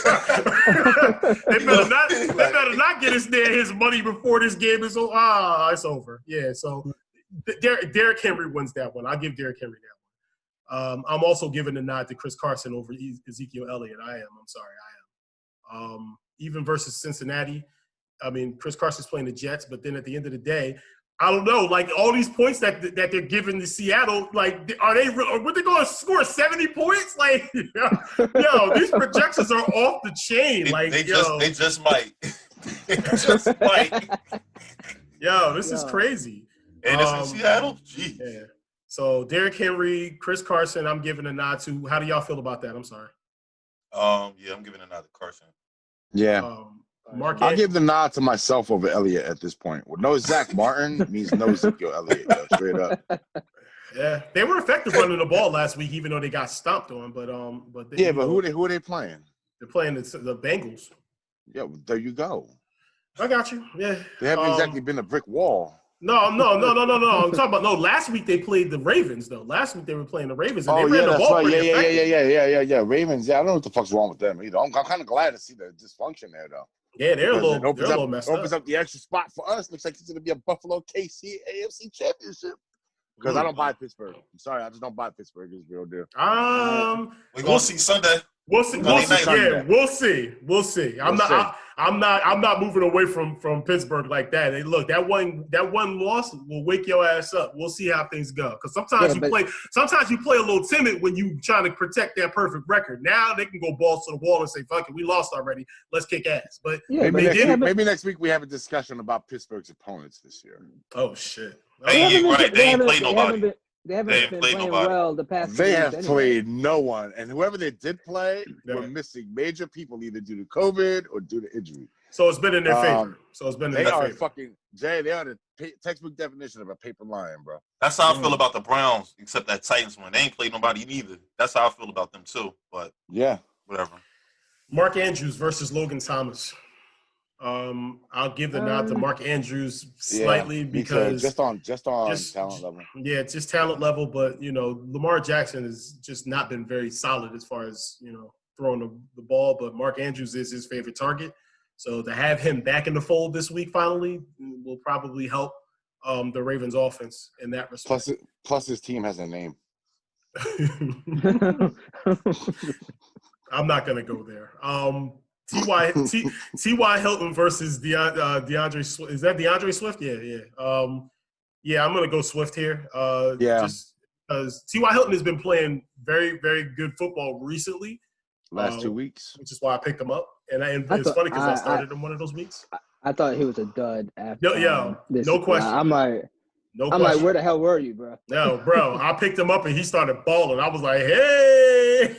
better not get his money before this game is over. It's over. Yeah. So Derrick Henry wins that one. I'll give Derrick Henry that one. I'm also giving a nod to Chris Carson over Ezekiel Elliott. I'm sorry. I am. Even versus Cincinnati. I mean, Chris Carson's playing the Jets, but then at the end of the day, I don't know. Like all these points that they're giving to Seattle, like are they going to score 70 points? Like, yo, these projections are off the chain. They
just might. They just might.
Yo, this is crazy.
And it's in Seattle. Jeez.
Yeah. So Derrick Henry, Chris Carson, I'm giving a nod to. How do y'all feel about that? I'm sorry.
Yeah, I'm giving a nod to Carson.
Yeah. I'll give the nod to myself over Elliott at this point. With no Zach Martin means no Ezekiel Elliott, straight up.
Yeah, they were effective running the ball last week, even though they got stomped on. But
who are they playing?
They're playing the Bengals.
Yeah, there you go.
I got you. Yeah,
they haven't exactly been a brick wall.
No. I'm talking about last week they played the Ravens though. Last week they were playing the Ravens and they ran the ball pretty effectively.
Yeah. Ravens. Yeah, I don't know what the fuck's wrong with them either. I'm kind of glad to see the dysfunction there though.
Yeah, they're a little messed up.
Opens up the extra spot for us. Looks like it's going to be a Buffalo KC AFC championship. Because I don't buy Pittsburgh. I'm sorry, I just don't buy Pittsburgh. It's real deal.
We're gonna see Sunday.
We'll see. Yeah, we'll see. I'm not moving away from Pittsburgh like that. Hey, look, that one loss will wake your ass up. We'll see how things go. Because sometimes you play a little timid when you trying to protect that perfect record. Now they can go balls to the wall and say, "Fuck it, we lost already. Let's kick ass." But
maybe next week we have a discussion about Pittsburgh's opponents this year.
Oh shit.
They ain't played nobody.
They haven't been playing well the past 2 weeks.
They have played no one. And whoever they did play were missing major people either due to COVID or due to injury.
So it's been in their favor.
They are the textbook definition of a paper lion, bro.
That's how I feel about the Browns, except that Titans one. They ain't played nobody neither. That's how I feel about them too. But
yeah,
whatever.
Mark Andrews versus Logan Thomas. I'll give the nod to Mark Andrews slightly because
just on talent level.
Yeah, it's just talent level, but Lamar Jackson has just not been very solid as far as throwing the ball. But Mark Andrews is his favorite target, so to have him back in the fold this week finally will probably help the Ravens' offense in that respect.
Plus, his team has a name.
I'm not gonna go there. T.Y. Hilton versus DeAndre Swift. Is that DeAndre Swift? Yeah. I'm gonna go Swift here. Just because T.Y. Hilton has been playing very, very good football recently.
Last 2 weeks,
which is why I picked him up. And it's funny because I started him one of those weeks.
I thought he was a dud after.
No question.
I'm like, where the hell were you, bro?
No, bro. I picked him up and he started balling. I was like, hey.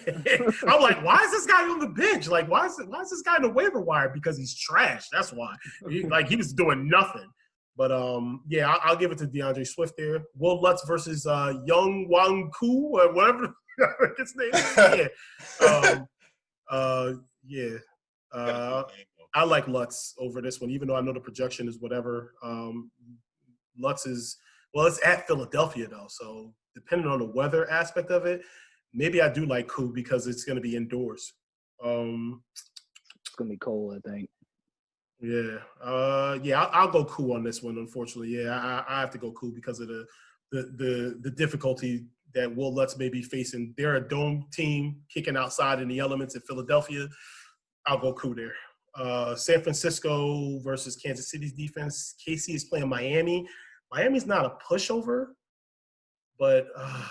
I'm like, why is this guy on the bench? Like, why is this guy in the waiver wire? Because he's trash. That's why. He was doing nothing. But I'll give it to DeAndre Swift there. Will Lutz versus Young Wanku or whatever his name is. I like Lutz over this one, even though I know the projection is whatever. Lutz is it's at Philadelphia though, so depending on the weather aspect of it, maybe I do like Koo because it's going to be indoors.
It's going to be cold, I think.
I'll go Koo on this one. Unfortunately, I have to go Koo because of the difficulty that Will Lutz may be facing. They're a dome team kicking outside in the elements at Philadelphia. I'll go Koo there. San Francisco versus Kansas City's defense. KC is playing Miami. Miami's not a pushover, but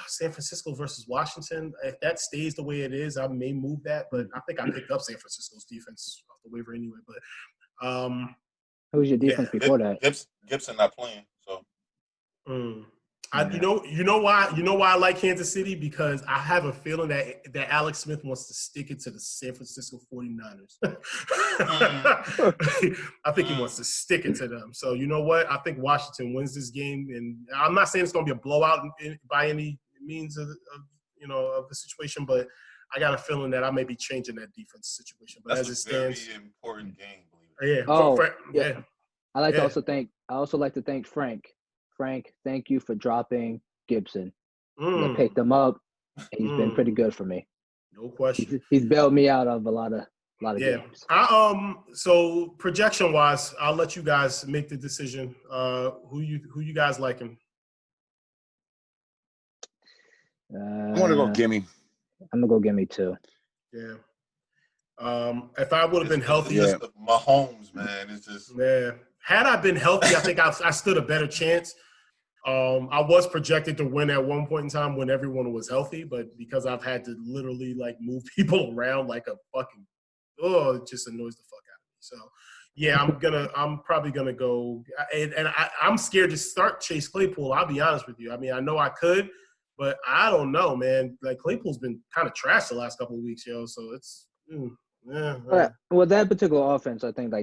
San Francisco versus Washington, if that stays the way it is, I may move that. But I think I picked up San Francisco's defense off the waiver anyway. But
who was your defense before that?
Gibson not playing, so.
You know why I like Kansas City? Because I have a feeling that Alex Smith wants to stick it to the San Francisco 49ers. I think he wants to stick it to them. So you know what? I think Washington wins this game, and I'm not saying it's going to be a blowout by any means of the situation, but I got a feeling that I may be changing that defense situation. But
that's
as it stands,
very important game.
I also like to thank Frank. Frank, thank you for dropping Gibson. I picked him up. He's been pretty good for me.
No question.
He's bailed me out of a lot of games.
So projection wise, I'll let you guys make the decision. Who you guys liking?
I want to go Gimme.
I'm gonna go Gimme too.
Yeah. If I would have been healthy,
Mahomes, man, it's just
Had I been healthy, I think I stood a better chance. I was projected to win at one point in time when everyone was healthy, but because I've had to literally move people around like a fucking it just annoys the fuck out of me. So yeah, I'm probably gonna go, and I'm scared to start Chase Claypool. I'll be honest with you. I mean, I know I could, but I don't know, man. Claypool's been kind of trash the last couple of weeks, yo. So it's.
Well, that particular offense, I think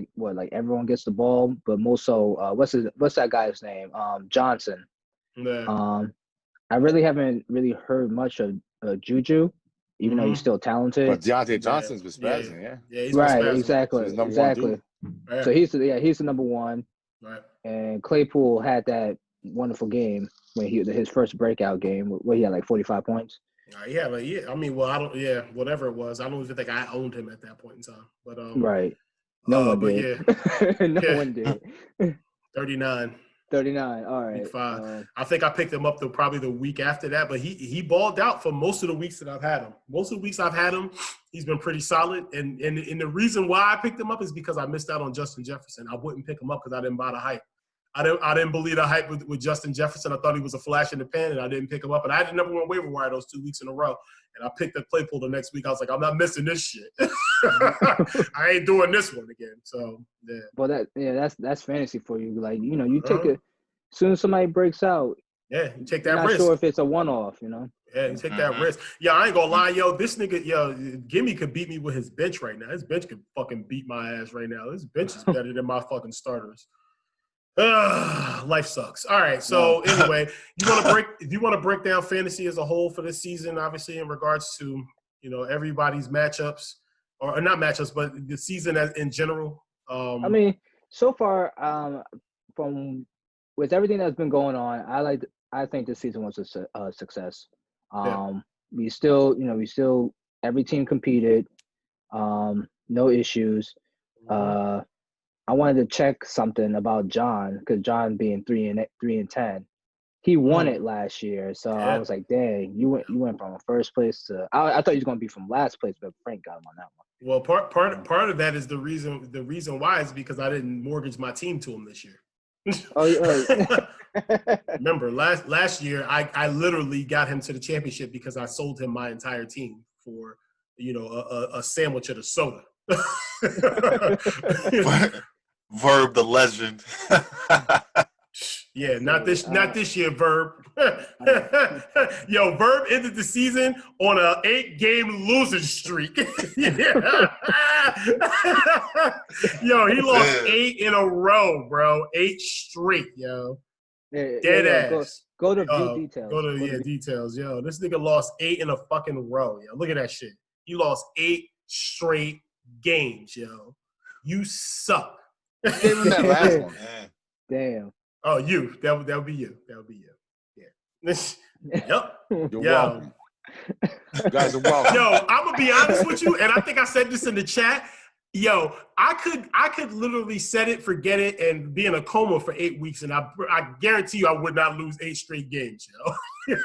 everyone gets the ball, but more so, what's that guy's name? Johnson.
Yeah.
I really haven't heard much of Juju, even though he's still talented.
But Deontay Johnson's been spazzing,
yeah, he's
right,
been spazzing.
exactly. So he's the number one.
Right.
And Claypool had that wonderful game when his first breakout game where he had like 45 points.
Yeah, but I mean, well, I don't. Yeah, whatever it was, I don't even think I owned him at that point in time. But
right, no one did.
Yeah,
no one did.
39.
39. All right.
Week 5. I think I picked him up probably the week after that, but he balled out for most of the weeks that I've had him. Most of the weeks I've had him, he's been pretty solid. And the reason why I picked him up is because I missed out on Justin Jefferson. I wouldn't pick him up because I didn't buy the hype. I didn't believe the hype with Justin Jefferson. I thought he was a flash in the pan, and I didn't pick him up. And I had the number 1 waiver wire those 2 weeks in a row. And I picked up Claypool the next week. I was like, I'm not missing this shit. I ain't doing this one again. So yeah.
Well, that's fantasy for you. Like, you take it as soon as somebody breaks out.
Yeah, you take that
risk.
Not
sure if it's a one-off,
Yeah, you take that risk. Yeah, I ain't gonna lie, yo. This nigga, Gimme could beat me with his bench right now. His bench could fucking beat my ass right now. His bench is better than my fucking starters. Life sucks. All right. So anyway, you want to break down fantasy as a whole for this season, obviously in regards to everybody's matchups or not matchups, but the season in general.
I mean, so far, from with everything that's been going on, I think this season was a success. We still every team competed, no issues. I wanted to check something about John because John being 3-10, he won it last year. So I was like, dang, you went from first place to I thought he was going to be from last place, but Frank got him on that one.
Well, part of that is the reason why is because I didn't mortgage my team to him this year. Remember last year I literally got him to the championship because I sold him my entire team for a sandwich and a soda.
Verb the legend.
Yeah, not this year, Verb. Yo, Verb ended the season on an 8-game losing streak. Yo, he lost 8 in a row, bro. 8 straight, yo. Dead ass.
Go to view details.
Go to details, yo. This nigga lost 8 in a fucking row, yo. Look at that shit. He lost 8 straight games, yo. You suck.
Gave him that last one.
Damn.
Oh, you. That would be you. That would be you. Yeah. Yep.
You're welcome. You guys are welcome.
Yo, I'm gonna be honest with you, and I think I said this in the chat. Yo, I could literally set it, forget it, and be in a coma for 8 weeks, and I guarantee you I would not lose 8 straight games, yo.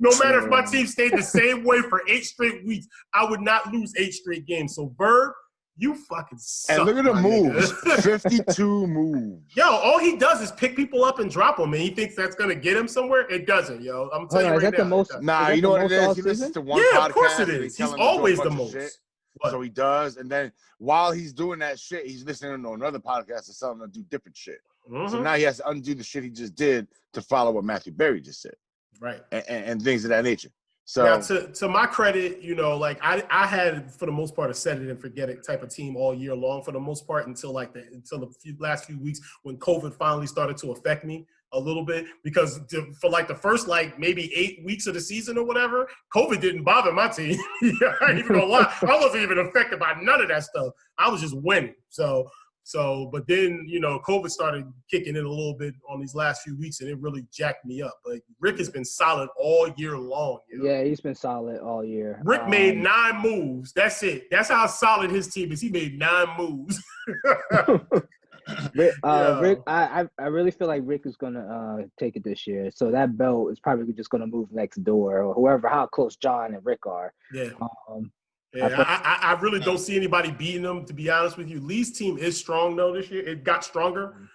No matter if my team stayed the same way for 8 straight weeks, I would not lose 8 straight games. So, Verb, you fucking suck.
And look at the moves. 52 moves.
Yo, all he does is pick people up and drop them, and he thinks that's going to get him somewhere. It doesn't, yo. I'm telling you right now.
The most,
nah, you know what it is? He listens to one podcast.
Yeah, of course it is. He's always the most.
So he does, and then while he's doing that shit, he's listening to another podcast to tell him to do different shit. Mm-hmm. So now he has to undo the shit he just did to follow what Matthew Berry just said.
Right.
And things of that nature. So
now, to my credit, like I had for the most part a set it and forget it type of team all year long for the most part until the last few weeks when COVID finally started to affect me a little bit because for like the first maybe 8 weeks of the season or whatever, COVID didn't bother my team. I ain't even gonna lie, I wasn't even affected by none of that stuff. I was just winning. So, but then, COVID started kicking in a little bit on these last few weeks, and it really jacked me up. But Rick has been solid all year long.
Yeah, he's been solid all year.
Rick made 9 moves. That's it. That's how solid his team is. He made 9 moves.
Rick, I really feel like Rick is gonna take it this year. So that belt is probably just gonna move next door, or how close John and Rick are.
Yeah. I really don't see anybody beating them, to be honest with you. Lee's team is strong, though, this year. It got stronger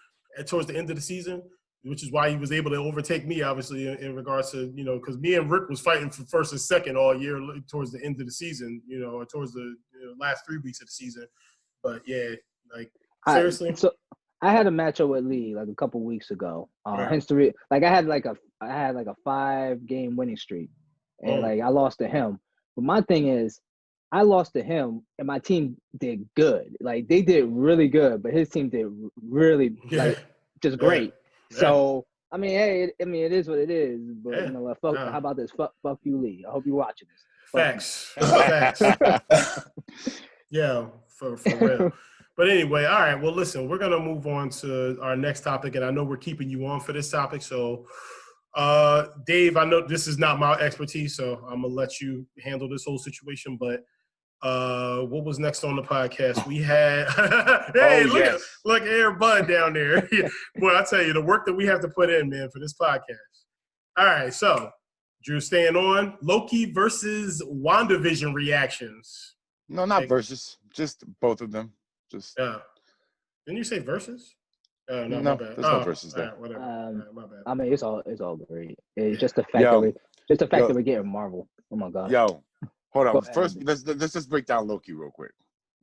towards the end of the season, which is why he was able to overtake me, obviously, in regards to, because me and Rick was fighting for first and second all year towards the end of the season, or towards the last 3 weeks of the season. But, yeah, seriously.
I had a matchup with Lee, a couple weeks ago. Hence I had a 5-game winning streak, and, I lost to him. But my thing is, I lost to him, and my team did good. They did really good, but his team did really, just great. Yeah. So, I mean, hey, it is what it is. But, how about this? Fuck you, Lee. I hope you're watching this.
Facts. Facts. Yeah, for real. But anyway, all right. Well, listen, we're going to move on to our next topic, and I know we're keeping you on for this topic. So, Dave, I know this is not my expertise, so I'm going to let you handle this whole situation. But what was next on the podcast? We had hey, look, Air Bud down there. Boy, I tell you, the work that we have to put in, man, for this podcast. All right, so Drew, staying on Loki versus WandaVision reactions.
No, not versus, just both of them. Just
didn't you say versus? No, my bad.
There's no versus there.
Right, whatever. My bad.
I mean, it's all great. It's just the fact that we're getting Marvel. Oh my god.
Yo, hold on. First, let's just break down Loki real quick.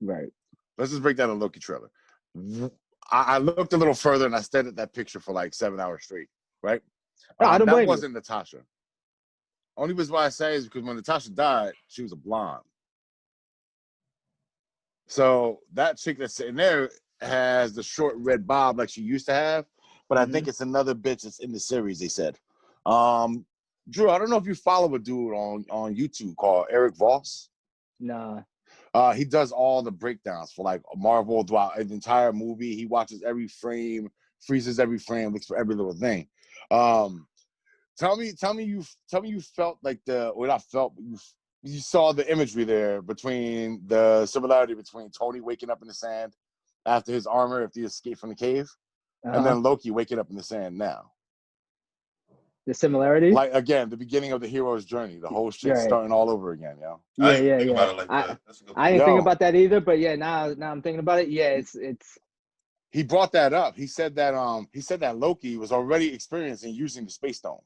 Right.
Let's just break down the Loki trailer. I looked a little further and I stared at that picture for like 7 hours straight. Right.
That
wasn't Natasha. Only reason why I say is because when Natasha died, she was a blonde. So that chick that's sitting there has the short red bob like she used to have, but I think it's another bitch that's in the series, they said. Drew, I don't know if you follow a dude on YouTube called Eric Voss.
Nah.
He does all the breakdowns for like Marvel throughout the entire movie. He watches every frame, freezes every frame, looks for every little thing. Tell me you felt like you saw the imagery there between the similarity between Tony waking up in the sand after his armor, if he escaped from the cave, and then Loki waking up in the sand now.
The similarity?
Like, again, the beginning of the hero's journey, the whole shit starting all over again, yo.
Yeah. I didn't think about that either, but yeah, now I'm thinking about it. Yeah, it's
he brought that up. He said that Loki was already experiencing using the Space Stone.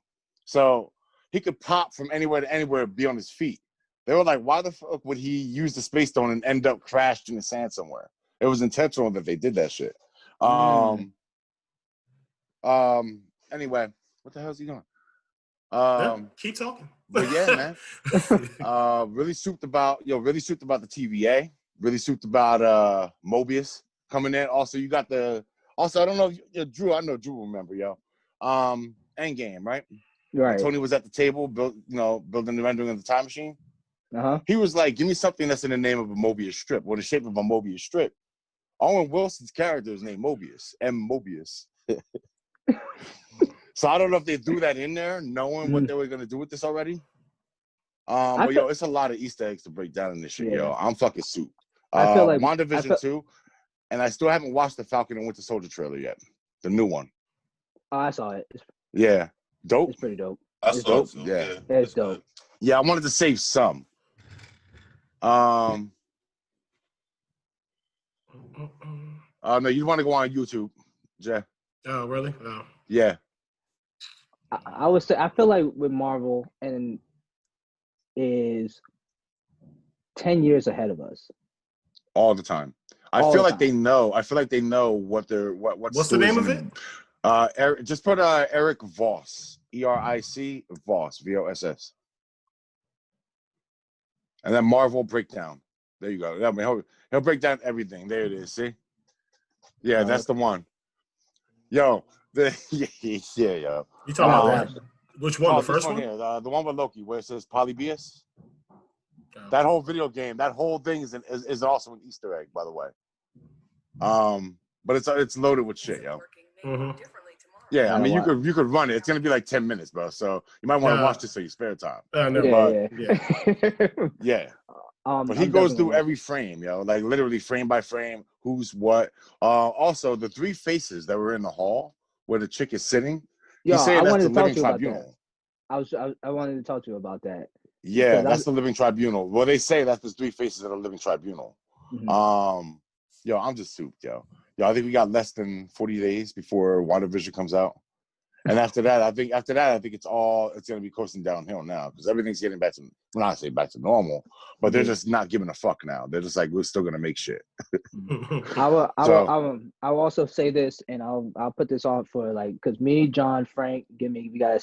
So he could pop from anywhere to anywhere, be on his feet. They were like, why the fuck would he use the Space Stone and end up crashed in the sand somewhere? It was intentional that they did that shit. Anyway, what the hell is he doing?
Keep talking.
But yeah, man. Really souped about the TVA. Really souped about Mobius coming in. Also, you got I don't know if Drew, I know Drew will remember, yo. Endgame, right?
Right.
Tony was at the table, building the rendering of the time machine.
He
was like, give me something that's in the name of a Mobius strip, or the shape of a Mobius strip. Owen Wilson's character is named Mobius, M. Mobius. So I don't know if they threw that in there, knowing what they were going to do with this already. But yo, it's a lot of Easter eggs to break down in this shit, yo. I'm fucking soup. I feel like WandaVision 2, and I still haven't watched the Falcon and Winter Soldier trailer yet. The new one.
Oh, I saw it.
Yeah. Dope.
It's pretty dope.
It's
dope.
Too.
Yeah.
It's dope.
Yeah, I wanted to save some. No, you want to go on YouTube, Jay.
Oh, really? Oh.
Yeah.
I would say I feel like with Marvel and is 10 years ahead of us.
All the time. I feel like they know what
what's the name of it?
Eric, just put Eric Voss, ERIC Voss, VOSS, and then Marvel breakdown. There you go. I mean, he'll break down everything. There it is. See? Yeah, that's the one. Yo, yo.
You talking about that? Which one? The first one?
Here, the one with Loki, where it says Polybius. That whole video game, that whole thing is also an Easter egg, by the way. But it's loaded with shit, yo. Yeah, I mean, you could run it. It's gonna be like 10 minutes, bro. So you might want to watch this so you spare time. Yeah. But he goes through every frame, yo, like literally frame by frame, who's what. Also, the 3 faces that were in the hall where the chick is sitting.
Yo,
he's saying
I
that's
wanted
the
to talk
living
to you about
tribunal.
that. I wanted to talk to you about that.
Yeah, that's the living tribunal. Well, they say that's the 3 faces of the living tribunal. Yo, I'm just souped, yo. Yo, I think we got less than 40 days before WandaVision comes out. And after that, I think it's gonna be coasting downhill now because everything's getting back to, well, not say back to normal, but they're just not giving a fuck now. They're just like, we're still gonna make shit.
I will also say this, and I'll put this on for like, because me, John, Frank, we got a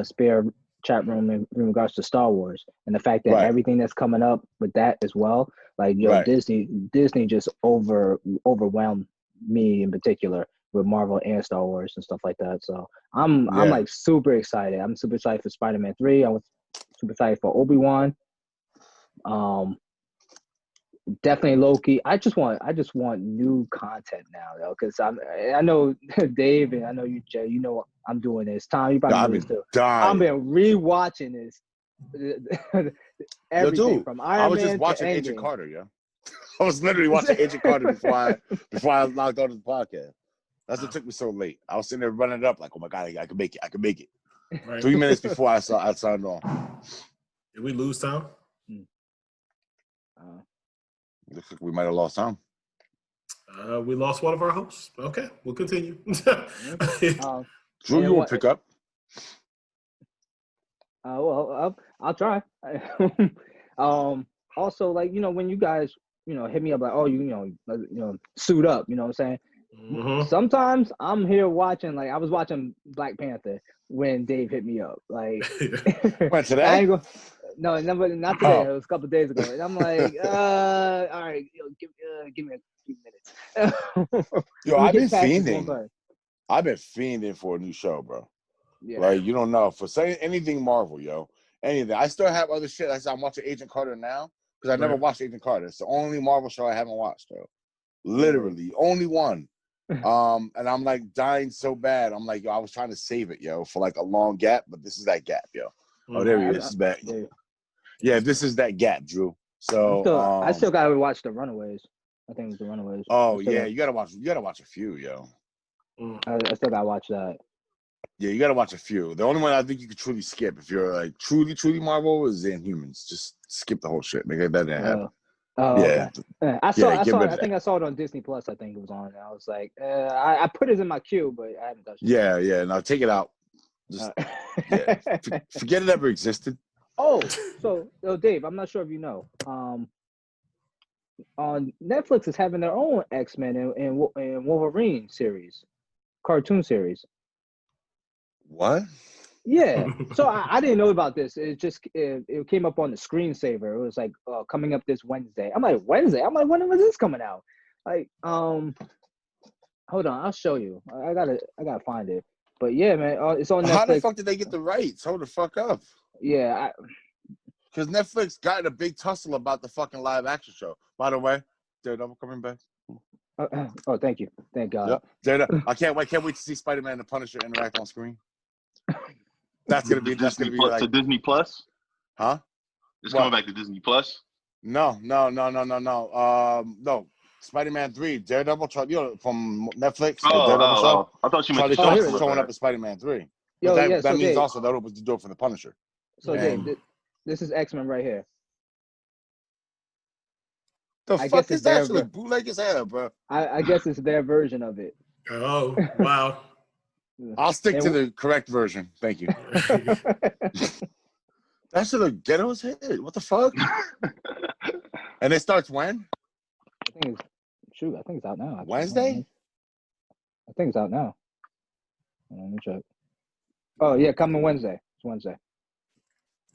spare chat room in regards to Star Wars and the fact that everything that's coming up with that as well, like Disney just overwhelmed me in particular with Marvel and Star Wars and stuff like that. So I'm like super excited. I'm super excited for Spider-Man 3. I was super excited for Obi-Wan. Definitely Loki. I just want new content now, though, because I know Dave and I know you, Jay. You know I'm doing this. Tom, you probably know this too. I've been rewatching this. Everything from Iron Man.
I was just watching Agent Carter, yo. I was literally watching Agent Carter before I logged on to the podcast. That's what took me so late. I was sitting there running it up like, oh my god, I can make it. Right. 3 minutes before I signed on.
Did we lose Tom?
Looks like we might have lost Tom.
We lost one of our hosts. Okay, we'll continue.
Drew, you will pick up.
Well, I'll try. Also, like, when you guys, hit me up like, oh, suit up, you know what I'm saying? Mm-hmm. Sometimes I'm here watching, like, I was watching Black Panther when Dave hit me up. Like,
what, today?
No, not today. It was a couple of days ago. And I'm like, all right, give me a few minutes.
Yo, I've been fiending for a new show, bro. Yeah. Like, you don't know. For saying anything Marvel, yo. Anything. I still have other shit. Like, I'm watching Agent Carter now because I never watched Agent Carter. It's the only Marvel show I haven't watched, though. Literally. Only one. And I'm like dying so bad. I'm like, yo, I was trying to save it, yo, for like a long gap, but this is that gap, yo. Oh, there he is. This is back. Yeah, this is that gap, Drew. So
I still gotta watch The Runaways. I think it's The Runaways.
Oh yeah, you gotta watch a few, yo.
I still gotta watch that.
Yeah, you gotta watch a few. The only one I think you could truly skip if you're like truly Marvel is Inhumans. Just skip the whole shit. Make that didn't happen.
Okay. I think I saw it on Disney Plus. I think it was on. And I was like, I put it in my queue, but I haven't touched it.
Yeah. Now take it out. Just forget it ever existed.
Oh, so Dave, I'm not sure if you know. On Netflix is having their own X-Men and Wolverine series, cartoon series.
What?
Yeah. So I didn't know about this. It just it came up on the screensaver. It was like coming up this Wednesday. I'm like, Wednesday? I'm like, when was this coming out? Like, hold on, I'll show you. I gotta find it. But yeah, man, it's on Netflix. How
the fuck did they get the rights? Hold the fuck up.
Yeah,
because Netflix got in a big tussle about the fucking live action show. By the way, Daredevil coming back.
Oh, thank you, thank God.
Yep. Daredevil. I can't wait to see Spider-Man and the Punisher interact on screen. That's gonna be
like, to Disney Plus.
Huh?
It's coming back to Disney Plus.
No. No. Spider-Man 3, Daredevil, from Netflix. Daredevil show.
I thought you meant
showing up in Spider-Man 3.
Yo,
that means Dave, also that was the door for the Punisher.
So Dave, this is X-Men right here.
The fuck is that? Actually bootleg as hell, bro.
I guess it's their version of it.
Oh, wow.
I'll stick to the correct version. Thank you. That should have ghetto as hell. What the fuck? And it starts when?
I think it's out now.
Wednesday?
I think it's out now. Let me check. Oh yeah, coming Wednesday. It's Wednesday.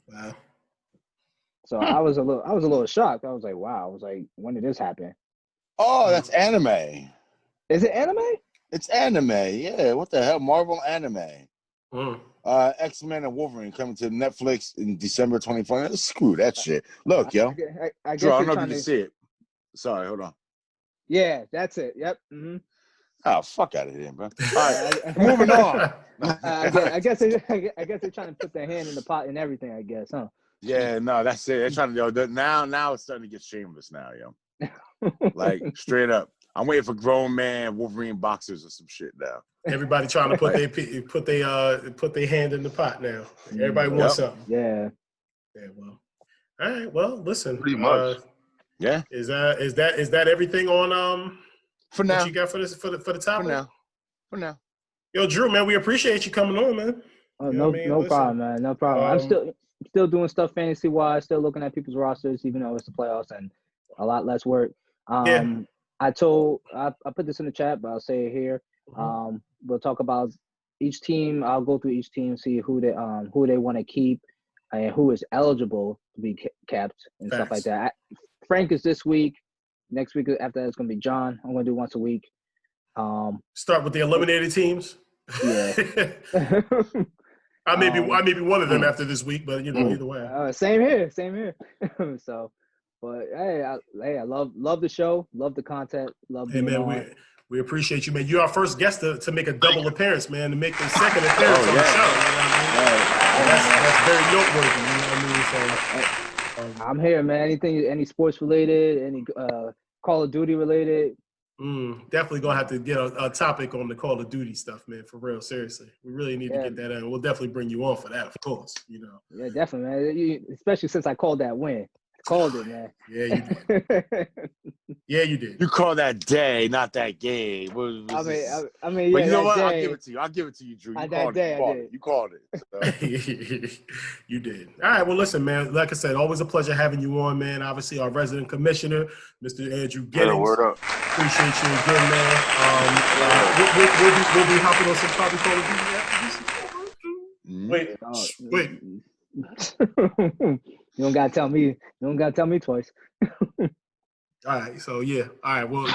Wow.
So I was a little shocked. I was like, wow. I was like, when did this happen?
Oh, that's anime.
Is it anime?
It's anime. Yeah. What the hell? Marvel anime. X-Men and Wolverine coming to Netflix in December 2020. Screw that shit. Look, yo.
I
Drew, I don't know if you can see it. Sorry, hold on.
Yeah, that's it. Yep. Mm-hmm.
Oh, fuck out of here, bro. All right, moving on.
I guess they're trying to put their hand in the pot and everything, I guess, huh?
Yeah, no, that's it. They're trying to now it's starting to get shameless now, yo. Like straight up. I'm waiting for grown man Wolverine boxers or some shit now.
Everybody trying to put their hand in the pot now. Everybody wants something.
Yeah.
Yeah, well. All right, well, listen.
Pretty much.
Yeah.
Is that everything on
for now?
What you got for the topic?
For now.
Yo, Drew, man, we appreciate you coming on, man.
Oh, no problem, man. No problem. I'm still doing stuff fantasy wise, still looking at people's rosters, even though it's the playoffs and a lot less work. I put this in the chat, but I'll say it here. We'll talk about each team. I'll go through each team, see who they want to keep and who is eligible to be kept and stuff like that. Frank is this week. Next week after that, it's going to be John. I'm going to do once a week.
Start with the eliminated teams.
Yeah.
I may be one of them after this week, but either way.
Same here. So, But hey, I love the show, love the content, love.
Hey man, we appreciate you, man. You're our first guest to make a double appearance, man. To make the second appearance on the show. You know what I mean? That's very noteworthy. You know what I mean? So
I'm here, man. Any sports related, any Call of Duty related.
Definitely gonna have to get a topic on the Call of Duty stuff, man. For real, seriously, we really need to get that in. We'll definitely bring you on for that, of course. You know.
Yeah, definitely, man. Especially since I called that win. Called it, man.
Yeah, you did. Yeah, you did.
You call that day, not that game.
I mean,
but
yeah,
you know what?
Day,
I'll give it to you, Drew.
You
called it. So.
You did. All right. Well, listen, man. Like I said, always a pleasure having you on, man. Obviously, our resident commissioner, Mr. Andrew Giddings.
Yeah, word up.
Appreciate you again, man. We'll be hopping on some probably Call of Duty. Wait.
You don't gotta tell me. You don't gotta tell me twice.
All right. So yeah. All right. Well,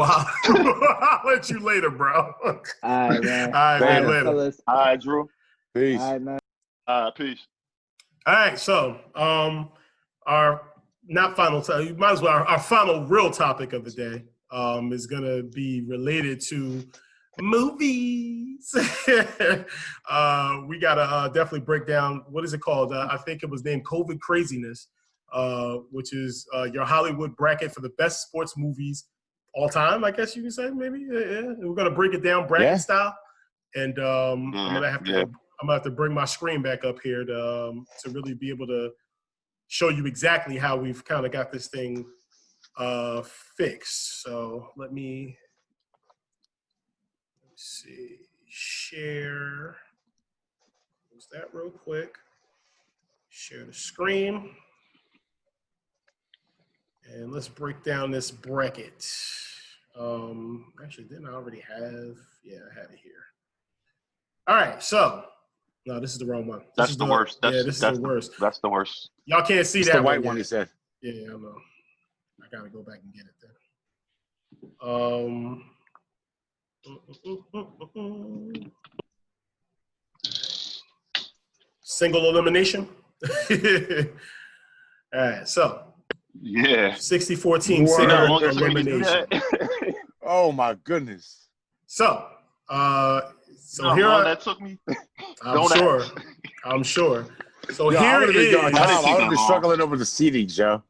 I'll let you later, bro.
All right, man.
All right, man. Later.
Fellas.
All right, Drew.
Peace.
All right, man.
Peace.
All right. So our not final. You might as well. Our final real topic of the day is gonna be related to movies. We gotta definitely break down, what is it called? I think it was named COVID Craziness, which is your Hollywood bracket for the best sports movies all time, I guess you can say, maybe. Yeah. We're gonna break it down bracket style, and I'm gonna have to bring my screen back up here to really be able to show you exactly how we've kind of got this thing fixed. So let me see, share. Close that real quick. Share the screen. And let's break down this bracket. Actually, didn't I already have? Yeah, I had it here. All right, so no, this is the wrong one.
This is the worst.
This is the worst.
That's the worst.
Y'all can't see
it's
that
the white one. He said.
Yeah, I know. I gotta go back and get it then. Single elimination. All right, so 64 team single elimination.
Oh my goodness.
So here
that took me.
I'm sure. So
yo,
here it is.
I would have been struggling over the seating, Joe.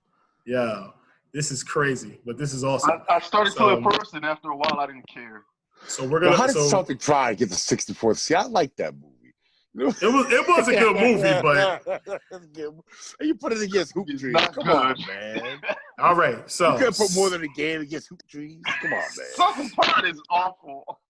Yeah, this is crazy, but this is awesome.
I started to at first, and after a while, I didn't care.
So we're gonna.
How did Celtic Pride get the 64th? See, I like that movie.
It was a good movie, but
you put it against Hoop Dreams. Come on, man.
All right, so
you could put more than a game against Hoop Dreams. Come on, man.
Celtic Pride is awful.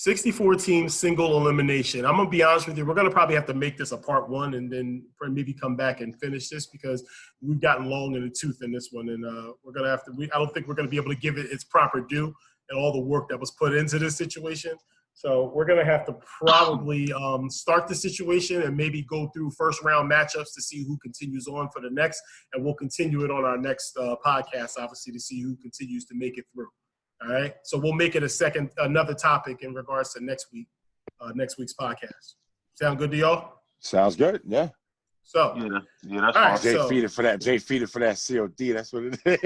64 team single elimination. I'm gonna be honest with you. We're gonna probably have to make this a part one, and then maybe come back and finish this because we've gotten long in the tooth in this one, and we're gonna have to. I don't think we're gonna be able to give it its proper due and all the work that was put into this situation. So we're gonna have to probably start the situation and maybe go through first round matchups to see who continues on for the next, and we'll continue it on our next podcast, obviously, to see who continues to make it through. All right, so we'll make it another topic in regards to next week's podcast. Sound good to y'all?
Sounds good. Yeah.
So
yeah, that's
right, Jay feeding for that. Jay feeding for that COD. That's what it is.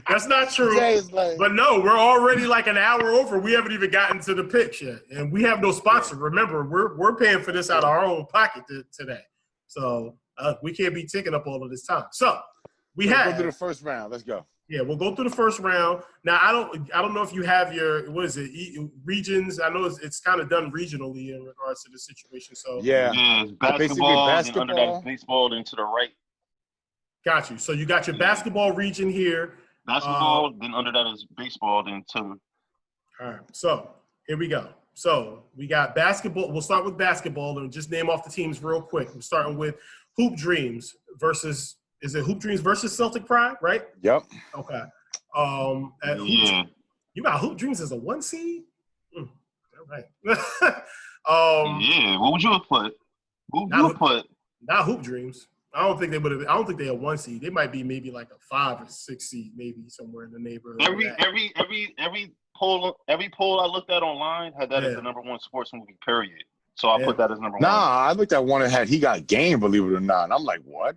That's not true. But no, we're already like an hour over. We haven't even gotten to the pitch yet, and we have no sponsor. Remember, we're paying for this out of our own pocket today, so we can't be taking up all of this time. So
go through the first round. Let's go.
Yeah, we'll go through the first round. Now, I don't know if you have your, what is it, regions. I know it's kind of done regionally in regards to the situation. So
yeah, basketball, then under that baseball, then to the right.
Got you. So you got your basketball region here.
Basketball, then under that is baseball, then to.
All right. So here we go. So we got basketball. We'll start with basketball and just name off the teams real quick. We're starting with Hoop Dreams versus. Is it Hoop Dreams versus Celtic Pride, right?
Yep.
Okay. You got Hoop Dreams as a 1 seed? All right.
What would you have put? Who would you have put?
Not Hoop Dreams. I don't think they would have. I don't think they had 1 seed. They might be maybe like a 5 or 6 seed, maybe somewhere in the neighborhood.
Every poll I looked at online had that as the number 1 sports movie. Period. So I put that as number 1.
Nah, I looked at one that had He Got Game, believe it or not. And I'm like, what?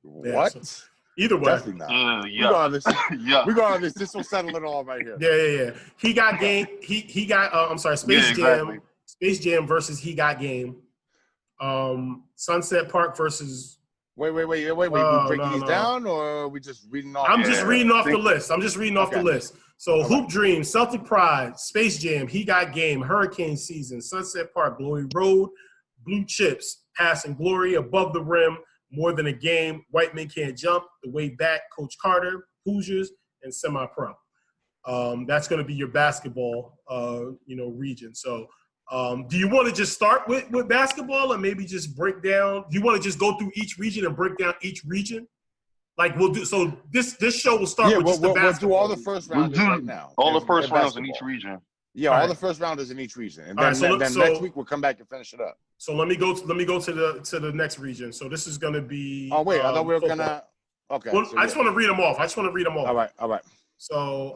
What?
Yeah, so either way.
Definitely not. Regardless. Regardless, this will settle it all right here.
Yeah. He got game. He got. I'm sorry. Space Jam. Space Jam versus He Got Game. Sunset Park versus.
Wait. We breaking these down, or are we just reading off?
I'm just reading off the list. The list. So Hoop Dreams, Celtic Pride, Space Jam, He Got Game, Hurricane Season, Sunset Park, Glory Road, Blue Chips, Passing Glory, Above the Rim, More Than a Game, White Men Can't Jump, The Way Back, Coach Carter, Hoosiers, and Semi-Pro. That's going to be your basketball, region. So. Do you want to just start with basketball and maybe just break down? Do you want to just go through each region and break down each region? Like we'll do. So this show will start with just the basketball.
We'll do all the first rounders right now.
All the first rounds in each region.
Yeah, all the first rounders in each region, and then, next week we'll come back and finish it up.
So let me go to the next region. So this is going to be.
Oh wait, I thought we were gonna. Okay.
Well, I just want to read them off.
All right.
So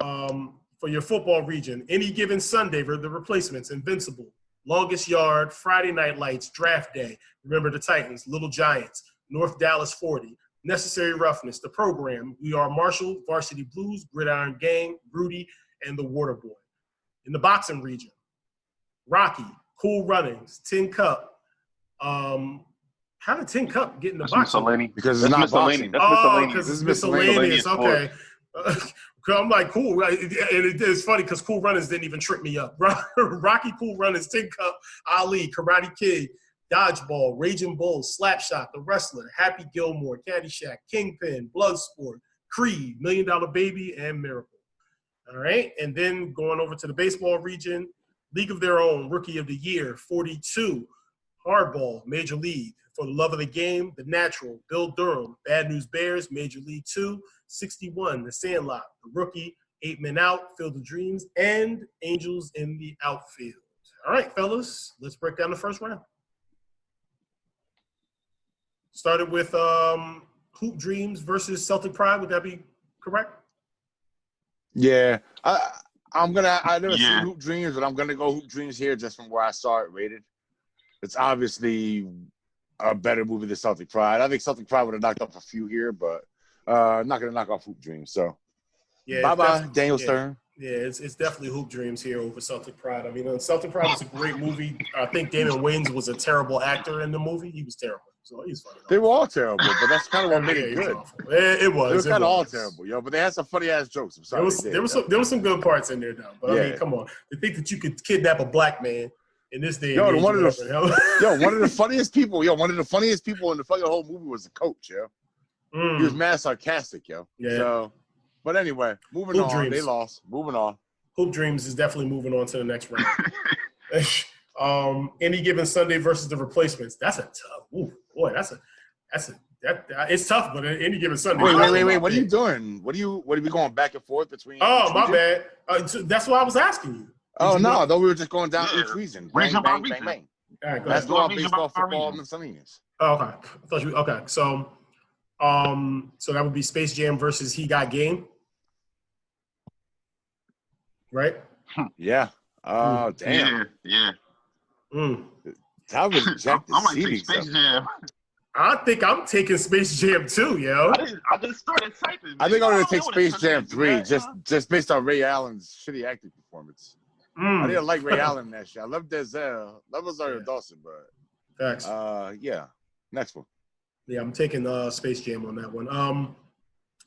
for your football region, Any Given Sunday, the replacements, Invincible. Longest Yard, Friday Night Lights, Draft Day, Remember the Titans, Little Giants, North Dallas 40, Necessary Roughness, The Program, We Are Marshall, Varsity Blues, Gridiron Gang, Rudy, and The Water Boy. In the boxing region, Rocky, Cool Runnings, Tin Cup. How did Tin Cup get in the boxing?
Because it's not boxing.
Because it's miscellaneous. Okay. I'm like, cool. And it's funny because Cool Runnings didn't even trick me up. Rocky, Cool Runnings, Tin Cup, Ali, Karate Kid, Dodgeball, Raging Bull, Slapshot, The Wrestler, Happy Gilmore, Caddyshack, Kingpin, Bloodsport, Creed, $1 Million Baby, and Miracle. All right. And then going over to the baseball region, League of Their Own, Rookie of the Year, 42, Hardball, Major League, For the Love of the Game, The Natural, Bill Durham, Bad News Bears, Major League 2, 61, The Sandlot, The Rookie, 8 Men Out, Field of Dreams, and Angels in the Outfield. All right, fellas, let's break down the first round. Started with Hoop Dreams versus Celtic Pride. Would that be correct?
Yeah. I never seen Hoop Dreams, but I'm going to go Hoop Dreams here just from where I saw it rated. It's obviously a better movie than Celtic Pride. I think Celtic Pride would have knocked off a few here, but not going to knock off Hoop Dreams. So, bye-bye, Daniel Stern.
Yeah, it's definitely Hoop Dreams here over Celtic Pride. I mean, Celtic Pride was a great movie. I think Damon Wayans was a terrible actor in the movie. He was terrible. So he's funny.
They were all terrible, but that's kind of what made it good.
It was.
They were kind of all terrible, but they had some funny-ass jokes. I'm sorry.
There was some good parts in there, though. But, I mean, come on. To think that you could kidnap a black man in this day and age.
One of the funniest people in the fucking whole movie was the coach, yo. He was mad sarcastic, yo.
Yeah.
So, but anyway, moving on. Dreams. They lost. Moving on.
Hoop Dreams is definitely moving on to the next round. Any Given Sunday versus the Replacements. That's a tough. Ooh, boy, it's tough, but Any Given Sunday.
Wait. What are you doing? What are we going back and forth between?
Oh, my bad. That's why I was asking you.
No, I thought we were just going down each region. Bang.
All right,
let's go on baseball, football, and miscellaneous.
Oh, okay. Okay. So that would be Space Jam versus He Got Game. Right?
Yeah. Oh, damn.
Yeah.
That was rejected.
I might take Space Jam.
I think I'm taking Space Jam 2, yo.
I just started typing.
I think I'm going to take Space Jam 3 just based on Ray Allen's shitty acting performance. I didn't like Ray Allen in that shit. I love Denzel. Love Rosario Dawson, but
facts.
Yeah. Next one.
Yeah, I'm taking Space Jam on that one.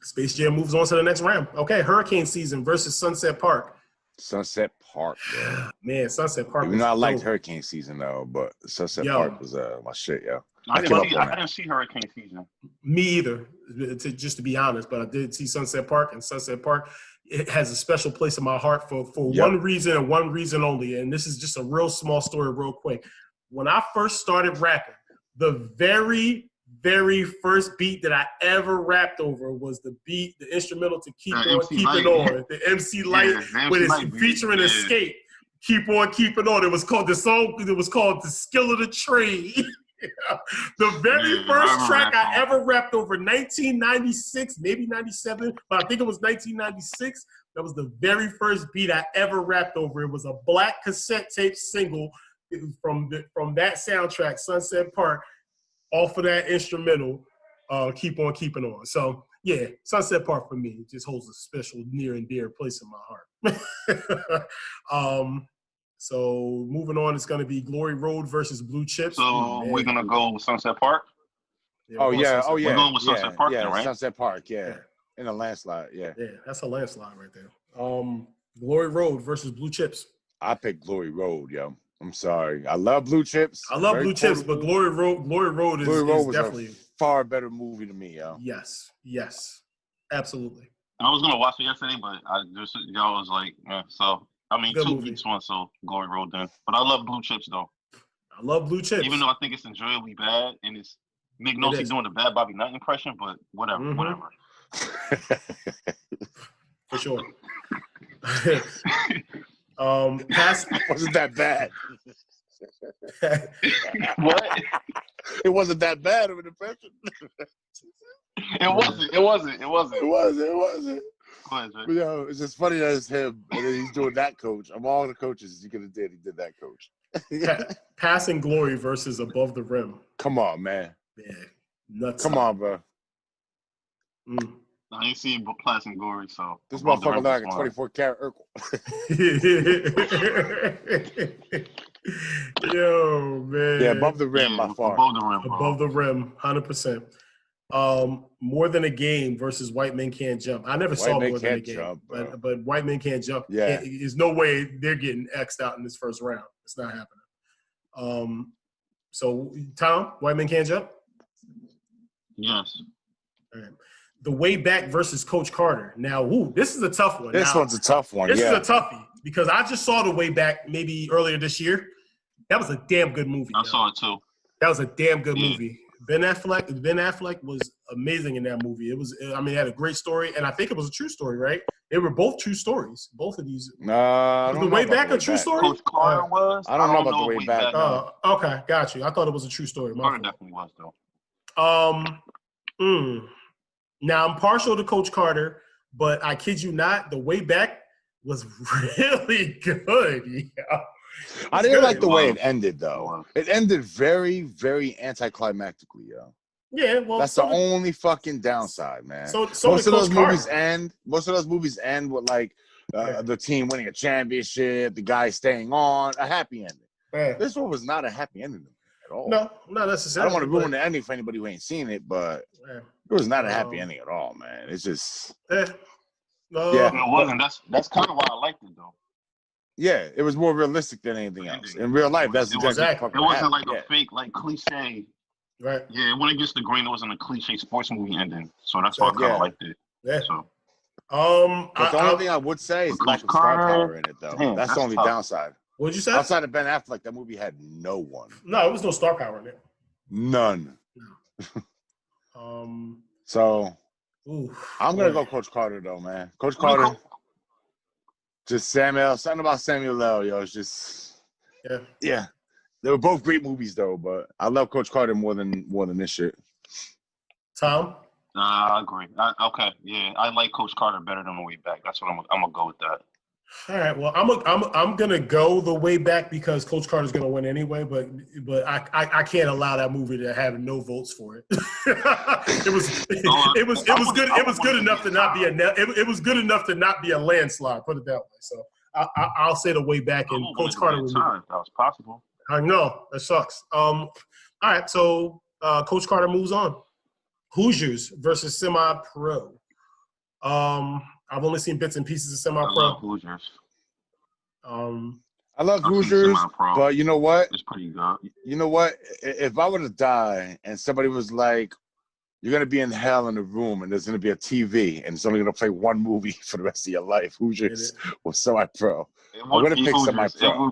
Space Jam moves on to the next round. Okay, Hurricane Season versus Sunset Park.
Sunset Park, bro.
Man, Sunset Park.
I liked Hurricane Season though, but Sunset Park was my shit, yo. I
didn't see Hurricane Season.
Me either, just to be honest. But I did see Sunset Park, and Sunset Park, it has a special place in my heart for one reason and one reason only. And this is just a real small story, real quick. When I first started rapping, the very first beat that I ever rapped over was the instrumental to Keep On Keeping On, the MC Light with his featuring Escape. Keep On Keeping On. It was called The Skill of the Trade. The very first track I ever rapped over, 1996, maybe 97, but I think it was 1996. That was the very first beat I ever rapped over. It was a black cassette tape single from that soundtrack, Sunset Park, off of that instrumental. keep on keeping on. So yeah, Sunset Park for me just holds a special near and dear place in my heart. So moving on, it's going to be Glory Road versus Blue Chips.
So we're going to go with Sunset Park?
Yeah, We're
going with Sunset Park then, right?
Sunset Park, yeah. In a landslide, yeah.
Yeah, that's a landslide right there. Glory Road versus Blue Chips.
I pick Glory Road, yo. I'm sorry. I love Blue Chips.
I love Blue Chips, but Glory Road is definitely
a far better movie to me, yo.
Yes, absolutely.
I was gonna watch it yesterday, but y'all was like, so I mean,
Good
2
movie.
weeks one, so Glory Road then. But I love Blue Chips though.
I love Blue Chips,
even though I think it's enjoyably bad, and it's Mick Nosey doing a bad Bobby Knight impression, but whatever.
For sure.
Wasn't that bad.
What?
It wasn't that bad of an impression.
It wasn't.
But, yo, it's just funny that it's him and then he's doing that coach. Of all the coaches he could have did, he did that coach.
Passing Glory versus Above the Rim.
Come on, man.
Yeah, nuts.
Come on, bro.
I ain't seen Passing Glory, so
this motherfucker like a 24-karat Urkel.
Yo, man.
Yeah, Above the Rim by far.
Above the Rim, 100%. More Than a Game versus White Men Can't Jump. I never saw More Than a Game, but White Men Can't Jump.
Yeah,
there's no way they're getting X'd out in this first round. It's not happening. So Tom, White Men Can't Jump.
Yes.
All right. The Way Back versus Coach Carter. Now, this is a tough one.
This one's a tough one.
This is a toughie because I just saw The Way Back maybe earlier this year. That was a damn good movie.
I saw it too.
That was a damn good movie. Ben Affleck was amazing in that movie. It had a great story, and I think it was a true story, right? They were both true stories. Both of these.
Was
The Way Back a true story?
Coach Carter was.
I don't know about The Way Back.
Okay, got you. I thought it was a true story.
Carter definitely was though.
Now I'm partial to Coach Carter, but I kid you not, The Way Back was really good. Yeah.
I didn't like the way it ended, though. It ended very, very anticlimactically, yo.
Yeah, well,
that's the only fucking downside, man.
Most of those movies end with like the team winning a championship, the guy staying on, a happy ending. Yeah.
This one was not a happy ending at all.
No, not necessarily.
I don't want to ruin the ending for anybody who ain't seen it, but it was not a happy ending at all, man. It's just
it wasn't. That's kind of why I liked it though.
Yeah, it was more realistic than anything else. In real life, that's exactly.
It wasn't like a fake, like cliche.
Right.
Yeah, it went against the grain. It wasn't a cliche sports movie ending, so that's why I kind of liked it.
Yeah.
So.
But the only thing I would say is lack of star power in it, though. That's the only downside.
What'd you say?
Outside of Ben Affleck, that movie had no one.
No, there was no star power in it.
None. So, I'm gonna go Coach Carter though, man. Coach Carter. Just something about Samuel L. Yo, it's just yeah. They were both great movies though, but I love Coach Carter more than this shit.
Tom?
I agree. Okay, yeah, I like Coach Carter better than The Way Back. That's what I'm gonna go with that.
All right. Well, I'm gonna go The Way Back because Coach Carter's gonna win anyway. But I can't allow that movie to have no votes for it. It was good. It was good enough to not be it was good enough to not be a landslide. Put it that way. So I'll say The Way Back and Coach Carter.
That was possible.
I know that sucks. All right. So Coach Carter moves on. Hoosiers versus Semi-Pro. I've only seen bits and pieces of Semi-Pro.
I love Hoosiers.
I love Hoosiers, but you know what?
It's pretty good.
You know what? If I were to die and somebody was like, you're going to be in hell in a room and there's going to be a TV and it's only going to play one movie for the rest of your life, Hoosiers or Semi-Pro. I'm going to pick Semi-Pro.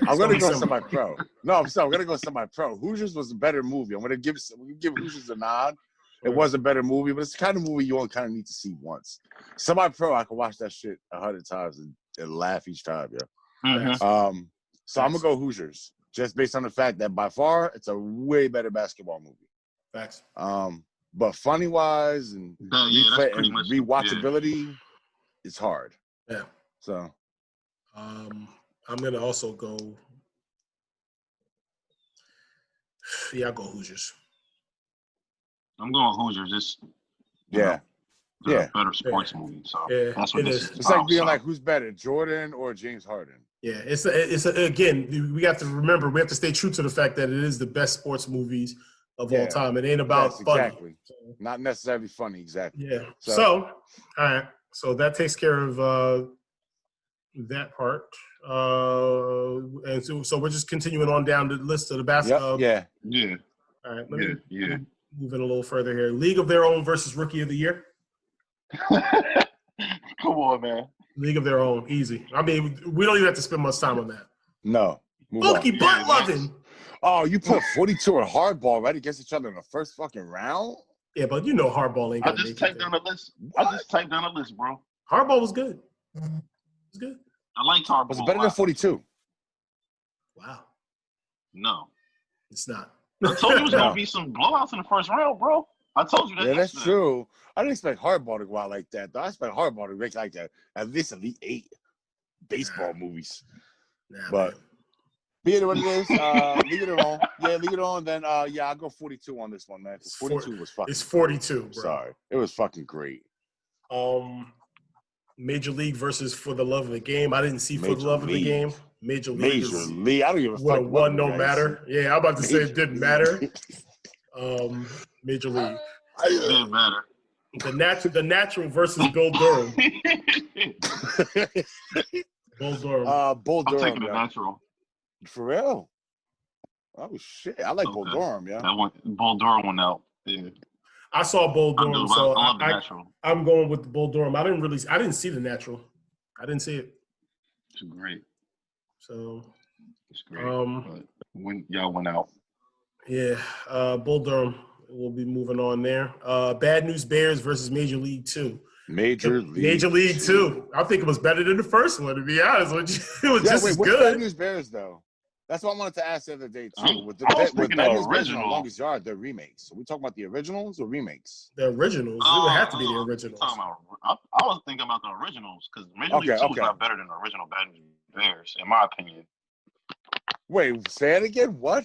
I'm going to go Semi-Pro. No, I'm going to go Semi-Pro. Hoosiers was a better movie. I'm going to give Hoosiers a nod. It was a better movie, but it's the kind of movie you only kind of need to see once. Semi-Pro, I can watch that shit 100 times and laugh each time, yeah.
Mm-hmm.
So I'm gonna go Hoosiers, just based on the fact that by far it's a way better basketball movie.
Facts.
But funny wise and rewatchability, it's hard.
Yeah.
So,
I'm gonna also go. Yeah, I'll go Hoosiers.
I'm going Hoosiers. Just
yeah.
Better sports movie. So that's what this is.
It's like being like, who's better, Jordan or James Harden?
Yeah, again, we have to remember, we have to stay true to the fact that it is the best sports movies of all time. It ain't about funny.
Exactly. Not necessarily funny, exactly.
Yeah. So, all right. So that takes care of that part. And so we're just continuing on down the list of the basketball.
Yeah.
All right. Let me move in a little further here. League of Their Own versus Rookie of the Year.
Come on, man.
League of Their Own, easy. I mean, we don't even have to spend much time on that.
No.
Loki butt loving.
Oh, you put 42 and hardball right against each other in the first fucking round?
Yeah, but you know hardball ain't gonna
I just typed down the list. I just typed down the list, bro.
Hardball was good. It was good.
I liked hardball.
Was it better than 42?
Wow.
No.
It's not.
I told you it was gonna be some blowouts in the first round, bro. I told you that.
Yeah, that's true. I didn't expect hardball to go out like that, though. I expect hardball to make like that, at least Elite 8 baseball movies. But be it what it is, leave it on. Yeah, leave it on. Then, I'll go 42 on this one, man. 42 was fucking.
It's 42, bro.
Sorry, it was fucking great.
Major League versus For the Love of the Game. I didn't see For the Love of the Game. Major League.
I don't give a fuck.
Would have won no matter. Yeah, I'm about to say it didn't matter. Major League.
It didn't matter.
The natural versus Bull Durham. Bull Durham.
Bull Durham.
I'm taking the natural.
For real? Oh shit! I like Bull Durham. Yeah.
Bull Durham went out. Yeah.
I saw Bull Durham, so I'm going with the Bull Durham. I didn't see the natural. I didn't see it.
It's great.
So
it's great. But when y'all went out.
Yeah, Bull Durham. We'll be moving on there. Bad News Bears versus Major League 2.
Major League
2. I think it was better than the first one, to be honest with you. It was just as
what's
good.
Bad News Bears, though? That's what I wanted to ask the other day, too.
I was thinking
Bad
the
News Bears
original.
and Longest Yard, they're remakes. Are we talking about the originals or remakes?
The originals. It would have to be the originals.
I was thinking about the originals because Major League 2 is not better than the original Bad News Bears, in my opinion.
Wait, say it again? What?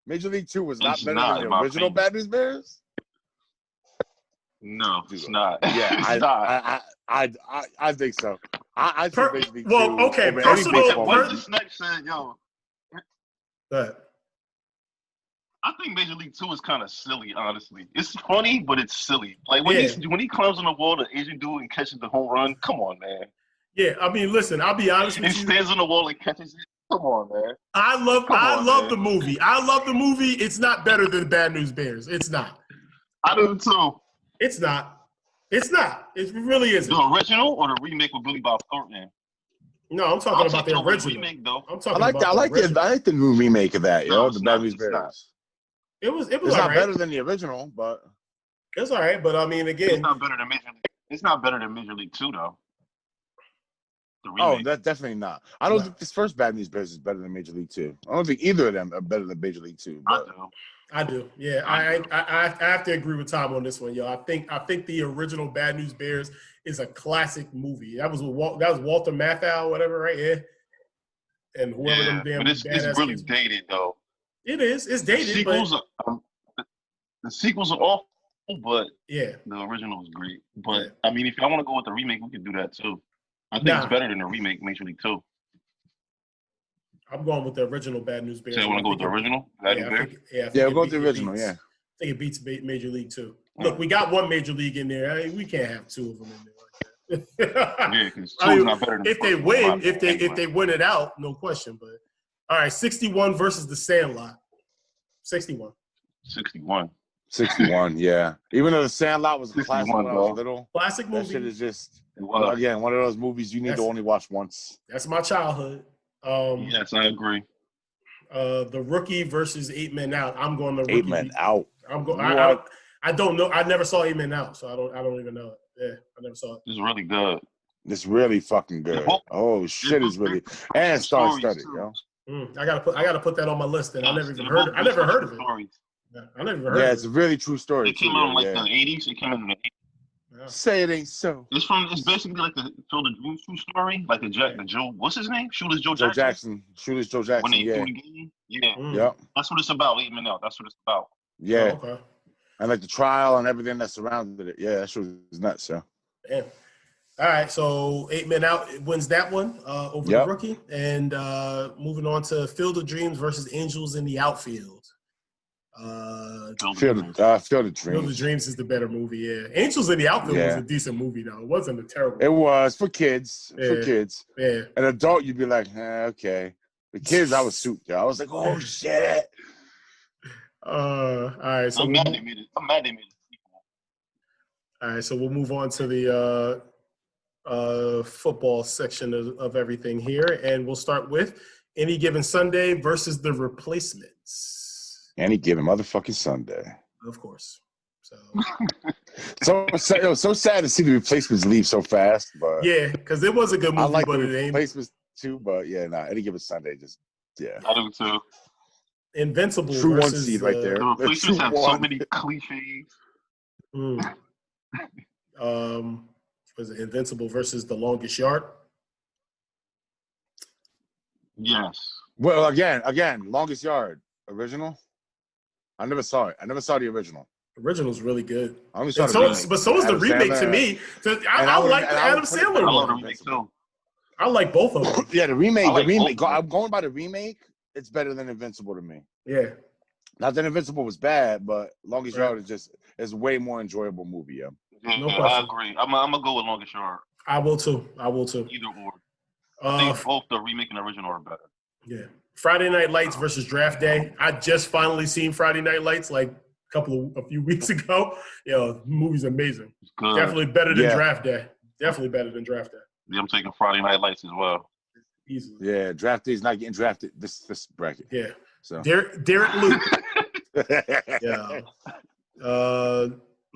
Major League 2 was not better than the original Bad News Bears?
No, it's not.
Yeah,
it's not.
I think so. I think Major League 2.
Okay,
What the Snake said, yo.
But
I think Major League 2 is kind of silly, honestly. It's funny, but it's silly. Like when he climbs on the wall, the Asian dude and catches the home run. Come on, man.
Yeah, I mean, listen. I'll be honest with you.
He stands on the wall and catches it. Come on, man.
I love the movie. I love the movie. It's not better than Bad News Bears. It's not.
I do too.
It's not. It's not. It really isn't.
The original or the remake with Billy Bob Thornton?
No, I'm talking about the original.
Remake, though.
I'm talking about
I like the new remake of that, the Bad News Bears.
It was
it's not better than the original, but
it's all right. But I mean, again,
it's not better than Major League. It's not better than Major League 2, though.
Oh, that's definitely not. I don't think this first Bad News Bears is better than Major League 2. I don't think either of them are better than Major League 2. But
I do. Yeah, I have to agree with Tom on this one, yo. I think the original Bad News Bears is a classic movie. That was Walter Matthau, whatever, right? Yeah. And whoever them damn.
But it's really dated, though.
It is. It's dated.
The sequels are awful, but
the
original is great. But I mean, if y'all want to go with the remake, we can do that too. I think it's better than the remake, Major League 2.
I'm going with the original Bad News Bears.
So you want to go with the original?
We'll go with the original,
I think it beats Major League 2. Look, we got one Major League in there. I mean, we can't have two of them in there like that.
Yeah, because two is not better than
if they win, if they win it out, no question. But all right, 61 versus the Sandlot. 61.
61,
yeah. Even though the Sandlot was a classic when I was little.
Classic movie.
That shit is just, again, one of those movies you need to only watch once.
That's my childhood.
Yes, I agree.
The Rookie versus 8 Men Out. I'm going the Rookie.
8 Men Out.
I'm going. I don't know. I never saw 8 Men Out, so I don't even know it. Yeah, I never saw it.
It's really good.
It's really fucking good. Oh shit, it's really and star-studded, yo.
I gotta put that on my list. And I never heard of it. Yeah, I never heard.
Yeah, it's a really true story.
It came out in the 80s. It came out in the 80s.
Yeah. Say it ain't so.
It's basically like the Phil the Dream true story, like the Joe. What's his name? Shooters Joe Jackson.
Shooters Joe Jackson.
When they threw the game. Yeah. That's what it's about. 8 Men Out. That's what it's about.
Yeah.
Oh, okay.
And like the trial and everything that surrounded it. Yeah, that shit was nuts, yo.
Damn. All right, so 8 Men Out wins that one over the Rookie. And moving on to Field of Dreams versus Angels in the Outfield.
Field of Dreams.
Field of Dreams is the better movie, yeah. Angels in the Outfield was a decent movie, though. It wasn't a terrible movie.
It was for kids.
Yeah.
An adult, you'd be like, okay. The kids, I was souped, yo. I was like, oh, shit.
All right, so
I'm mad they made it. I'm mad they made it.
All right, so we'll move on to the football section of everything here, and we'll start with Any Given Sunday versus The Replacements.
Any Given motherfucking Sunday.
Of course.
So sad to see The Replacements leave so fast, but
yeah, because it was a good movie.
I like
but
The
it ain't.
Replacements too, but Any Given Sunday just
I do too.
Invincible
True
versus,
one seed right there.
The Replacements have so many cliches.
Was it Invincible versus The Longest Yard?
Yes.
Well, again, Longest Yard original. I never saw it. I never saw the original.
The original's really good.
I only saw
the remake. But so was the remake to me. So I like the Adam Sandler one.
I love the remake too.
I like both of them.
Yeah, the remake. I'm going by the remake. It's better than Invincible to me.
Yeah.
Not that Invincible was bad, but Longest Yard is way more enjoyable movie. Yeah.
No question. I agree. I'm gonna go with Longest Yard.
I will too.
Either or. I think both the remake and the original are better.
Yeah. Friday Night Lights versus Draft Day. I just finally seen Friday Night Lights like a few weeks ago. The movie's amazing. Definitely better than Draft Day. Definitely better than Draft Day.
Yeah, I'm taking Friday Night Lights as well.
Easily.
Yeah, Draft Day's not getting drafted this bracket.
Yeah.
So
Derek Luke. Yeah.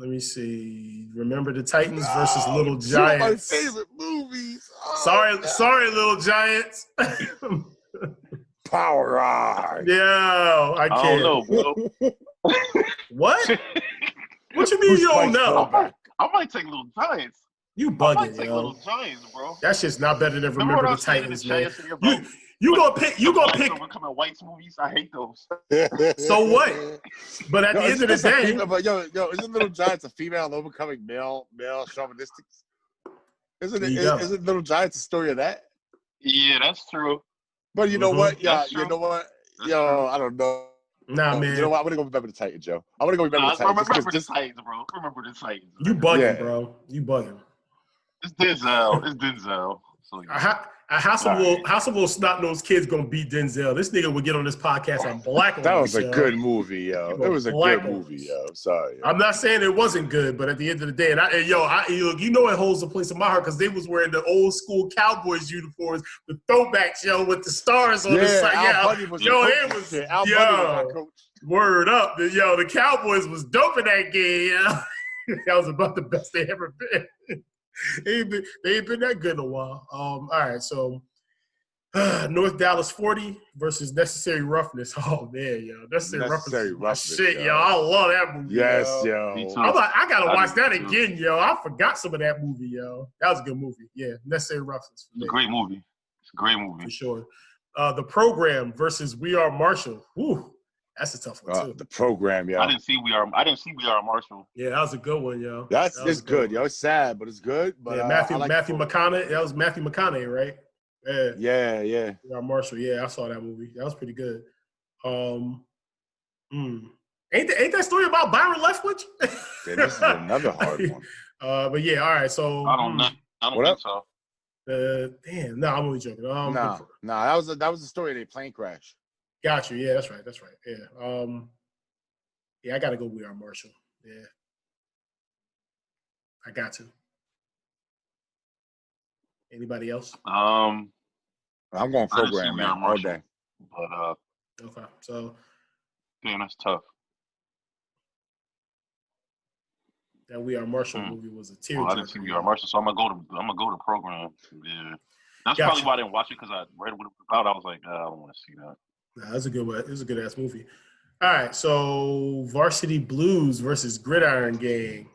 Let me see. Remember the Titans versus Little Giants.
Two of my favorite movies.
Sorry, Little Giants.
Power Ride.
Yeah, I can't.
I don't know, bro.
What? What you mean you don't know?
I might take Little Giants.
You bugging,
I might take Little Giants, bro.
That shit's not better than Remember the Titans, man.
You
gonna pick?
Coming Whites movies. I hate those.
So what? But at the end of the day,
isn't Little Giants a female overcoming male chauvinistics? Isn't Little Giants a story of that?
Yeah, that's true.
But you know what? Yeah, you know what? I don't know.
Nah, man.
You know what? I'm gonna go Remember the Titans, Joe. I'm gonna go Remember the Titans.
Remember the Titans, bro. Remember the Titans.
You bugging, bro. You bugging.
It's Denzel. So,
House of Wolf snot-nosed kids gonna beat Denzel. This nigga would get on this podcast and black.
That was a good movie, yo. It was a good movie, yo. Sorry. Yo.
I'm not saying it wasn't good, but at the end of the day, you know it holds a place in my heart because they was wearing the old school Cowboys uniforms, the throwbacks, with the stars on the side.
Al was coach.
Word up, the Cowboys was dope in that game. That was about the best they ever been. They ain't been that good in a while. All right, so North Dallas 40 versus Necessary Roughness. Oh man, Necessary Roughness. Shit, yo, I love that movie.
Yes,
yo. I'm like, I gotta watch that again, yo. I forgot some of that movie, yo. That was a good movie. Yeah, Necessary Roughness.
It's a great movie. For
sure. The Program versus We Are Marshall. Whew. That's a tough one too.
The Program, yeah.
I didn't see We Are Marshall.
Yeah, that was a good one, yo.
It's good, yo. It's sad, but it's good. But
Matthew McConaughey. That was Matthew McConaughey, right?
Yeah.
We Are Marshall. Yeah, I saw that movie. That was pretty good. Ain't that story about Byron Leftwich?
Yeah, this is another hard one.
But yeah, all right. So
I don't know. I don't think so.
Damn, no, I'm only joking.
That was the story of a plane crash.
Got you. Yeah, that's right. Yeah. Yeah, I gotta go We Are Marshall. Yeah. I got to. Anybody else?
I'm going Program, man, all day.
But
okay. So
damn, that's tough.
That We Are Marshall movie was a tear.
I didn't see We Are Marshall, so I'm gonna go to Program. Yeah. That's probably why I didn't watch it, because I read what it was about. I was like, I don't want to see that.
Nah, that's a good one. It was a good ass movie. All right, so Varsity Blues versus Gridiron Gang.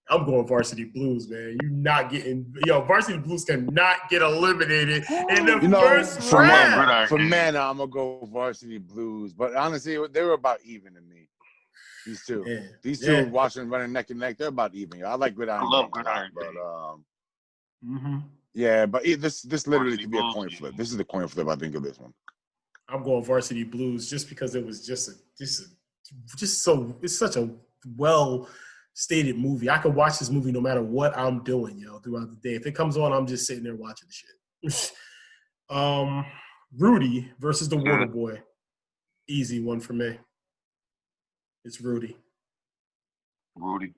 I'm going Varsity Blues, man. Varsity Blues cannot get eliminated in the first round.
For men, I'm gonna go Varsity Blues, but honestly, they were about even to me. These two watching running neck and neck. They're about even. I like Gridiron.
I love Gridiron.
But yeah, but this literally could be a coin flip. This is the coin flip. I think of this one.
I'm going Varsity Blues just because it was it's such a well stated movie. I could watch this movie no matter what I'm doing, throughout the day. If it comes on, I'm just sitting there watching the shit. Rudy versus the Water Boy. Easy one for me. It's Rudy.
Rudy.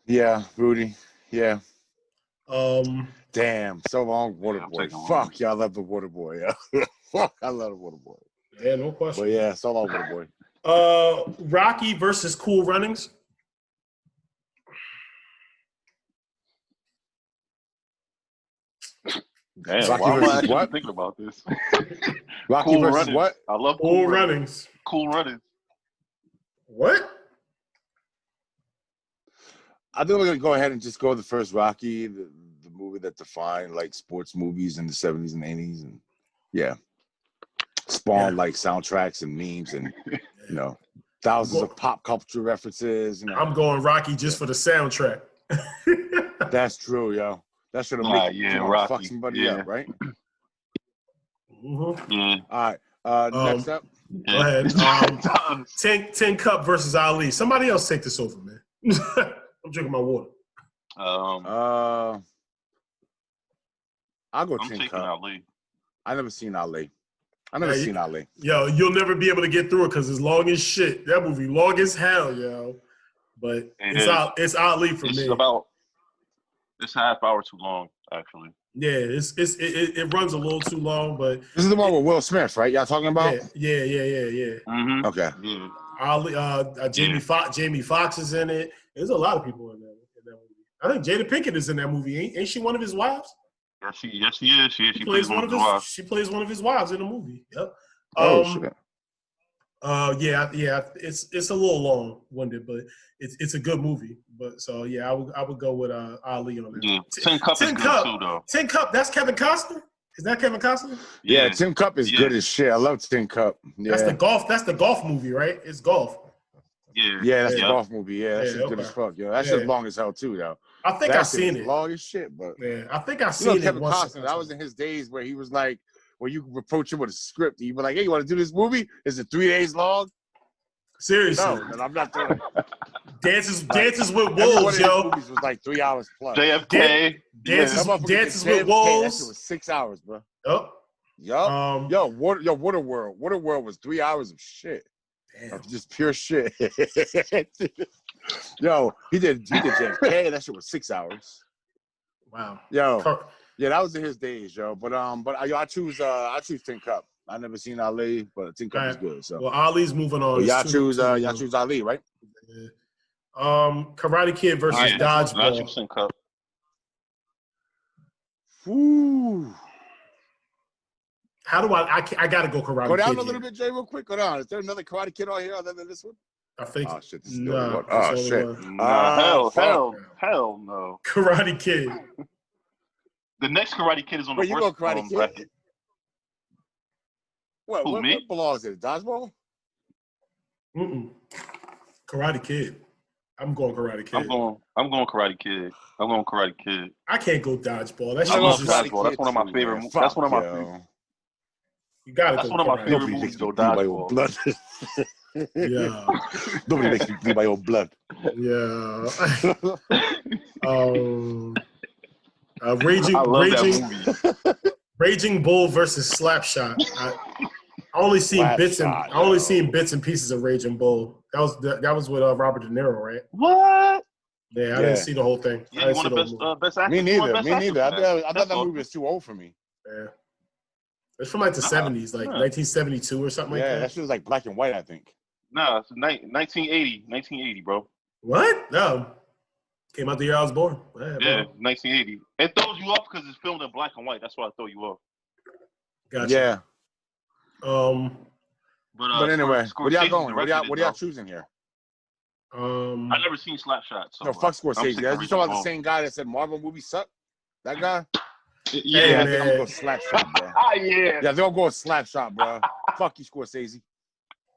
Yeah, Rudy. Yeah. Damn, so long, Water Boy. Fuck, y'all love the Water Boy. Yeah. Fuck, I love the Water Boy.
Yeah, no question.
But yeah, so long, Water Boy.
Rocky versus Cool Runnings.
Damn,
Rocky
why am I
versus what?
thinking about this?
Rocky
Cool
versus
Runnings.
what?
I love
Cool Runnings.
Cool Runnings.
What?
I think we're gonna go ahead and just go the first Rocky, the movie that defined like sports movies in the 70s and 80s, and spawned like soundtracks and memes and thousands of pop culture references.
I'm going Rocky just for the soundtrack.
That's true, yo. That should have made
Rocky.
Fuck somebody up, right?
Yeah.
All right. Next up.
Go ahead. Tin Cup versus Ali. Somebody else take this over, man. I'm drinking my water.
I'll go Tin Cup.
Ali.
I never seen Ali. Seen Ali.
Yo, you'll never be able to get through it because it's long as shit. That movie long as hell, yo. But it's Ali for me.
It's a half hour too long, actually.
Yeah, it runs a little too long, but
this is the one with Will Smith, right? Y'all talking about?
Yeah.
Okay.
Yeah.
Ali, Jamie Foxx is in it. There's a lot of people in that movie. I think Jada Pinkett is in that movie. Ain't she one of his wives?
Yes, she is. She plays one of his wives.
She plays one of his wives in the movie. Yep.
Shit.
Yeah. It's a little long-winded, but it's a good movie. But so yeah, I would go with Ali on that.
Yeah. Tin Cup is good too, though.
Tin Cup. That's Kevin Costner. Is that Kevin Costner?
Yeah, Tin Cup is good as shit. I love Tin Cup. Yeah.
That's the golf movie, right? It's golf.
Yeah,
that's the golf movie. Yeah, that's good as fuck. Yo, that shit's long as hell too, though.
I think I've seen it.
Long as shit, but
I think I've seen it.
Kevin Costner. That was in his days where he was like, where you approach him with a script, he'd be like, "Hey, you want to do this movie? Is it 3 days long?"
Seriously,
no, I'm not doing it.
Dances with Wolves, yo.
Movies was like 3 hours plus.
JFK.
Dances with
Wolves.
Wolves.
That shit was 6 hours, bro.
Yup.
Waterworld. Waterworld was 3 hours of shit.
Damn.
Just pure shit. Yo, he did JFK. That shit was 6 hours.
Wow.
Yo, yeah, that was in his days, yo. But I choose Tin Cup. I never seen Ali, but Tin Cup is good. So
well, Ali's moving on.
Y'all choose Ali, right?
Yeah. Karate Kid versus Dodgeball.
I choose Tin Cup.
Ooh.
How do I gotta go Karate Kid.
Go down a little bit, Jay, real quick. Go down. Is there another Karate Kid on here other than this one?
I think.
Oh shit! This is
no.
Oh shit!
Hell no.
Karate Kid.
The next Karate Kid is on the
you go Karate Kid?
bracket.
What belongs in Dodgeball?
Karate Kid. I'm going Karate Kid.
I'm going Karate Kid. I'm going Karate Kid.
I can't go Dodgeball.
I love Dodgeball. That's one of my favorite. That's one of my favorite.
You gotta
That's
go.
one of my favorite movies, though. Dodgeball.
Blood.
Yeah.
Nobody makes me bleed my own blood.
Yeah. Raging Bull versus Slapshot. I only seen bits and pieces of Raging Bull. That was with Robert De Niro, right?
What?
Yeah, I didn't see the whole thing.
Yeah, you want best actor?
Me neither. I thought that movie was too old for me.
Yeah. It's from like the 70s, like 1972 or something like that.
Yeah, that shit was like black and white, I think.
Nah, it's 1980, bro.
What? No. Came out the year I was born.
Yeah, 1980. It throws you off because it's filmed in black and white. That's why I throw you off.
Gotcha.
Yeah.
But
anyway, what y'all going? What y'all choosing here?
I never seen Slapshot. So
no, fuck Scorsese. You talking about the same guy that said Marvel movies suck? That guy?
Yeah,
I think I'm gonna go Slapshot, bro.
Yeah,
they'll go Slapshot, bro. Fuck you, Scorsese.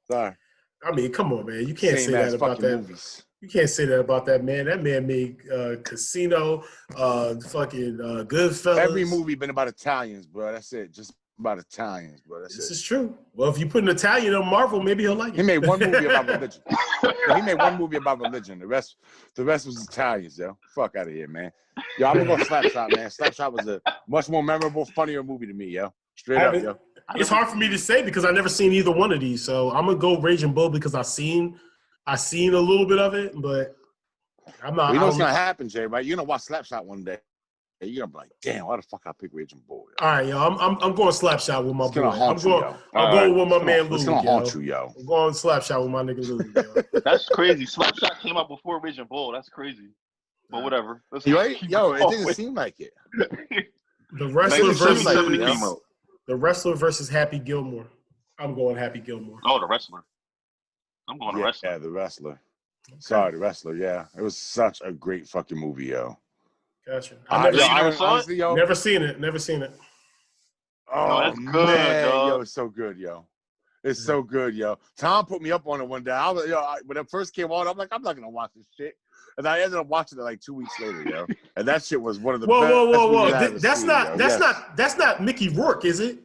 Sorry.
I mean, come on, man. You can't say that about that. Movies. You can't say that about that man. That man made Casino, fucking Goodfellas.
Every movie been about Italians, bro. That's it. Just about Italians, bro. This
is true. Well, if you put an Italian on Marvel, maybe he'll like it.
He made one movie about religion. He made one movie about religion. The rest was Italians, yo. Fuck out of here, man. Yo, I'm gonna go Slapshot, man. Slapshot was a much more memorable, funnier movie to me, yo. Straight up, yo.
It's hard for me to say because I've never seen either one of these. So I'm gonna go Raging Bull because I seen a little bit of it, but I'm not.
Well, you know what's gonna happen, Jay? Right? You're gonna watch Slapshot one day. You're gonna be like, damn, why the fuck I pick Raging Bull? Yo?
All right, yo, I'm going Slapshot with my boy. I'm going with my man Lou.
It's gonna haunt you, yo.
I'm going Slapshot with my nigga Lou.
That's crazy. Slapshot came out before Raging Bull. That's crazy. But whatever.
Right? Yo, it didn't seem like it.
The wrestler versus Happy Gilmore. I'm going Happy Gilmore.
Oh, the wrestler. I'm going the wrestler.
Yeah, the wrestler. Okay. Sorry, the wrestler. Yeah, it was such a great fucking movie, yo.
Gotcha.
Never
seen it. Never seen it.
Oh, that's good, man. Yo, it's so good, yo. It's so good, yo. Tom put me up on it one day. When it first came on, I'm like, I'm not gonna watch this shit. And I ended up watching it like 2 weeks later, yo. And that shit was one of the best.
Whoa. That's not Mickey Rourke, is it?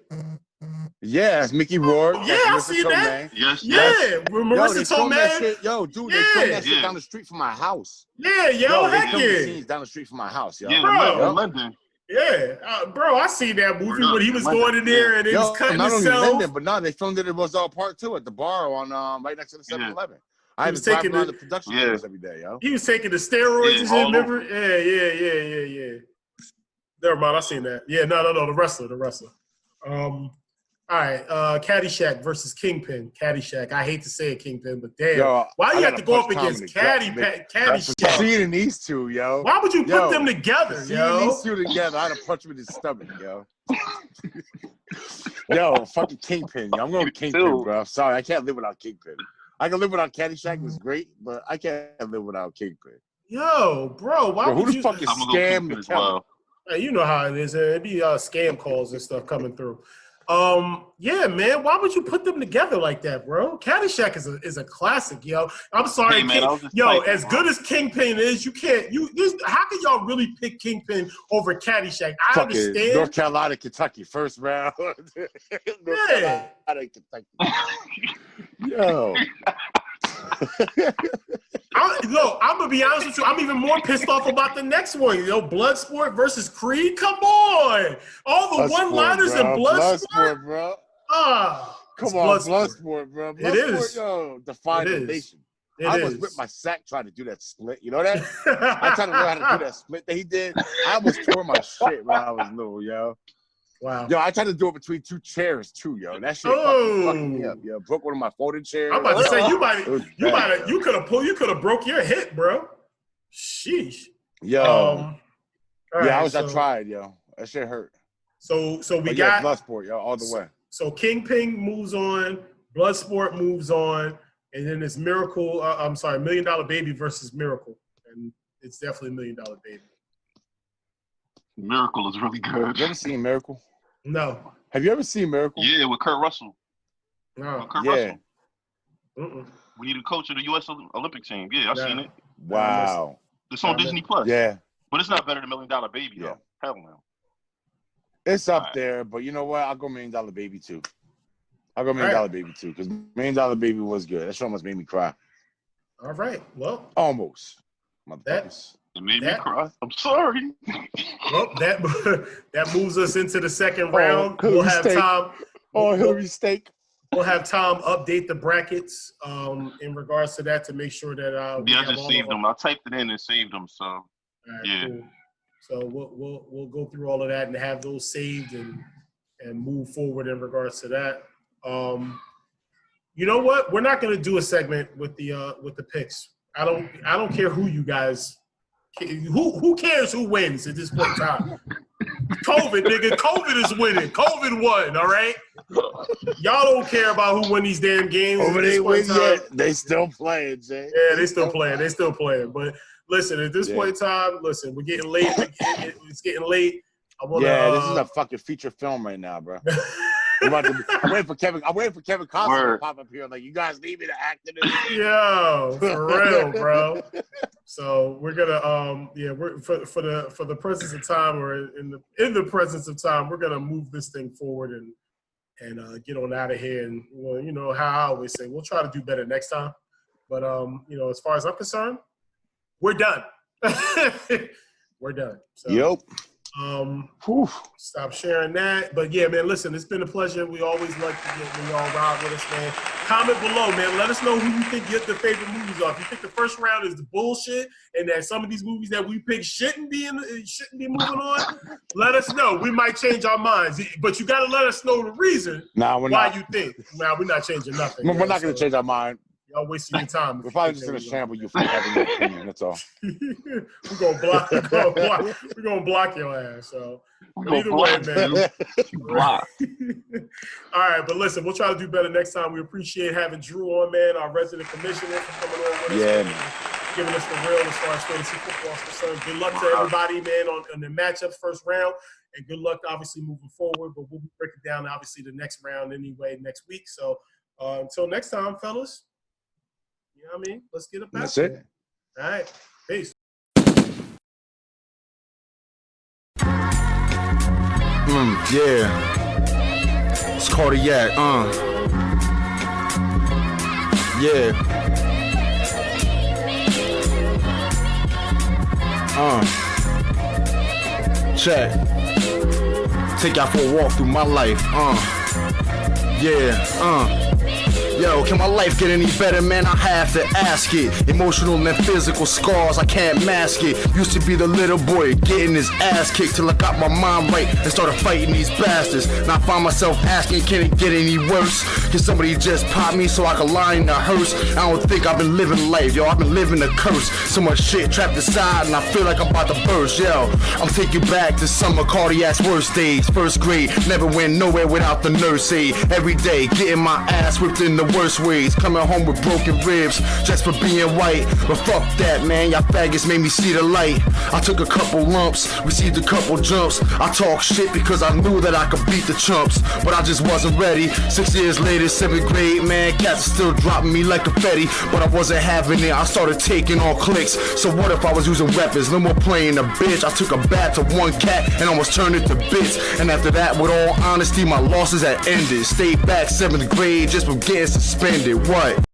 Yeah, it's Mickey Rourke.
Yeah, I see that.
Yes.
Marissa Tomei.
Yo, dude, they filmed that shit down the street from my house.
Yeah, yo, heck
yeah.
yeah.
Scenes down the street from my house, yo.
Yeah, London.
Yeah, bro, I seen that movie when he was going in there and he was cutting himself.
Not only London, but no, they filmed it all part 2 at the bar on right next to the 7-Eleven. I was taking the production every day, yo.
He was taking the steroids and shit, remember? Yeah. Never mind, I seen that. Yeah, no, the wrestler. All right, Caddyshack versus Kingpin. Caddyshack. I hate to say it, Kingpin, but damn. Why you have to go up against Caddyshack?
Seeing these two, yo.
Why would you put them together, yo?
Seeing these two together, I'd have punched him in his stomach, yo. Yo, fucking Kingpin, yo. I'm going Kingpin, bro. I'm sorry, I can't live without Kingpin. I can live without Caddyshack. It was great, but I can't live without Kingpin.
Yo, bro, why would you?
Who the fuck is scam the Keller?
Hey, you know how it is. It'd be scam calls and stuff coming through. Yeah, man. Why would you put them together like that, bro? Caddyshack is a classic, yo. I'm sorry,
hey, man,
as good as Kingpin is, you can't. How can y'all really pick Kingpin over Caddyshack? I understand.
North Carolina, Kentucky, first round. North Carolina, Kentucky. Yo.
I'm gonna be honest with you. I'm even more pissed off about the next one. Bloodsport versus Creed. Come on, all the one-liners in Bloodsport,
bro.
Come on,
Bloodsport, bro.
It is.
Yo, define the nation. I almost ripped my sack trying to do that split. You know that? I tried to learn how to do that split that he did. I almost tore my shit when I was little, yo.
Wow.
Yo, I tried to do it between 2 chairs too, yo. That shit fucking me up, yo. Broke one of my folding chairs.
I'm about to say you could have broke your hip, bro. Sheesh.
Yo. I tried, yo. That shit hurt.
So we got
Bloodsport, yo, all the way.
So Kingpin moves on, Bloodsport moves on, and then it's $1 Million Baby versus Miracle. And it's definitely $1 Million Baby.
Miracle is really good.
You ever seen Miracle?
No.
Have you ever seen Miracle?
Yeah, with Kurt Russell.
No.
Russell. We need a coach of the U.S. Olympic team. Yeah, I've seen it.
Wow.
It's on Disney Plus.
Yeah.
But it's not better than $1 Million Baby, though. Hell no.
It's up there, but you know what? I'll go $1 Million Baby, too. I'll go $1 Million Baby, too, because $1 Million Baby was good. That show almost made me cry.
All right. Well.
Almost. Motherfuckers.
It made me cry. I'm sorry.
Well, that moves us into the second round. We'll have Tom.
Hillary Steak.
We'll have Tom update the brackets in regards to that to make sure that
I just saved them. I typed it in and saved them. So
Cool. So we'll go through all of that and have those saved and move forward in regards to that. You know what? We're not going to do a segment with the picks. I don't care who you guys. Who cares who wins at this point in time? COVID, nigga. COVID is winning. COVID won, all right? Y'all don't care about who win these damn games.
They win yet. They still playing, Jay.
Yeah, they still playing. But listen, at this point in time, we're getting late. It's getting late.
This is a fucking feature film right now, bro. I'm waiting for Kevin Costner to pop up here. Like, you guys need me to act in this.
Yo, for real, bro. So we're gonna we're for the presence of time, or in the presence of time, we're gonna move this thing forward and get on out of here. And well, you know how I always say, we'll try to do better next time. But you know, as far as I'm concerned, we're done. We're done. So,
yep.
Stop sharing that. But yeah, man, listen, it's been a pleasure. We always like to get when y'all ride with us, man. Comment below, man. Let us know who you think the favorite movies are. If you think the first round is the bullshit and that some of these movies that we pick shouldn't be moving on, let us know. We might change our minds. But you gotta let us know the reason why you think. Nah, we're not changing nothing.
We're not gonna change our mind.
Y'all wasting your time.
We're probably just gonna shamble you for having your opinion. That's all.
We're gonna block your ass. So either way, man. Block. All right, but listen, we'll try to do better next time. We appreciate having Drew on, man, our resident commissioner, for coming on with us.
Yeah,
man. Giving us the real as far as fantasy football is concerned. Good luck to everybody, man, on the matchups first round, and good luck, obviously, moving forward. But we'll be breaking down, obviously, the next round anyway next week. So until next time, fellas. You know what I mean? Let's get it back.
That's it.
All right. Peace.
Yeah. It's cardiac, Yeah. Check. Take y'all for a walk through my life, Yeah, Yo, can my life get any better, man? I have to ask it. Emotional and physical scars, I can't mask it. Used to be the little boy getting his ass kicked till I got my mind right and started fighting these bastards. Now I find myself asking, can it get any worse? Can somebody just pop me so I can lie in the hearse? I don't think I've been living life, yo. I've been living a curse. So much shit trapped inside and I feel like I'm about to burst, yo. I'm taking you back to some of cardiac's worst days. First grade, never went nowhere without the nurse aid. Every day, getting my ass whipped in the worst ways, coming home with broken ribs just for being white. But fuck that, man, y'all faggots made me see the light. I took a couple lumps, received a couple jumps. I talk shit because I knew that I could beat the chumps, but I just wasn't ready. 6 years later, 7th grade, man, cats are still dropping me like confetti, but I wasn't having it. I started taking all clicks. So what if I was using weapons? No more playing a bitch. I took a bat to one cat and almost turned it to bits. And after that, with all honesty, my losses had ended. Stayed back 7th grade just from getting suspended. What?